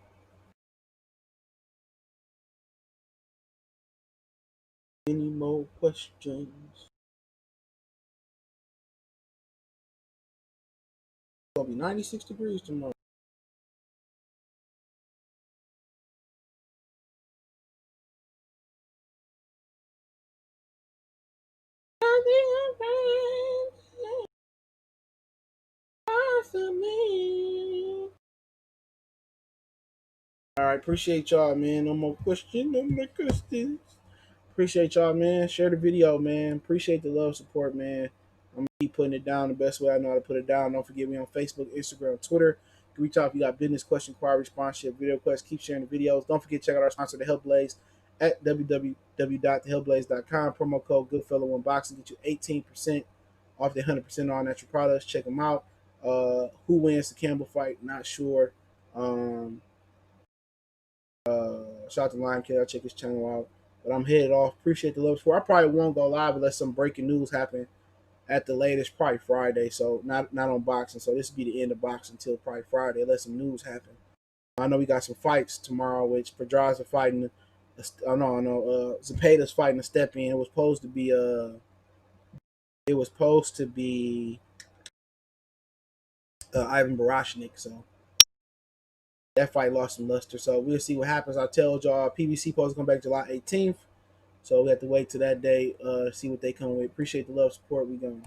Any more questions? It's gonna be 96 degrees tomorrow. All right, appreciate y'all, man. No more questions. No more questions. Appreciate y'all, man. Share the video, man. Appreciate the love, support, man. I'm gonna keep putting it down the best way I know how to put it down. Don't forget me on Facebook, Instagram, Twitter. You can reach out if you got business, question, inquiry, sponsorship, video requests. Keep sharing the videos. Don't forget to check out our sponsor, The Hellblaze, at www.thehellblaze.com. Promo code Goodfellow1Boxing get you 18% off the 100% all natural products. Check them out. Who wins the Campbell fight? Not sure. Um, Shout out to Lion Kid. I'll check his channel out. But I'm headed off. Appreciate the love support. I probably won't go live unless some breaking news happen at the latest, probably Friday. So not on boxing. So this will be the end of boxing until probably Friday, unless some news happen. I know we got some fights tomorrow, which Pedraza fighting. Oh no, Zepeda's fighting a step in. It was supposed to be Ivan Barashnik. So that fight lost some luster. So we'll see what happens. I told y'all PBC supposed to come back July 18th. So we have to wait till that day, see what they come with. Appreciate the love, support. We going.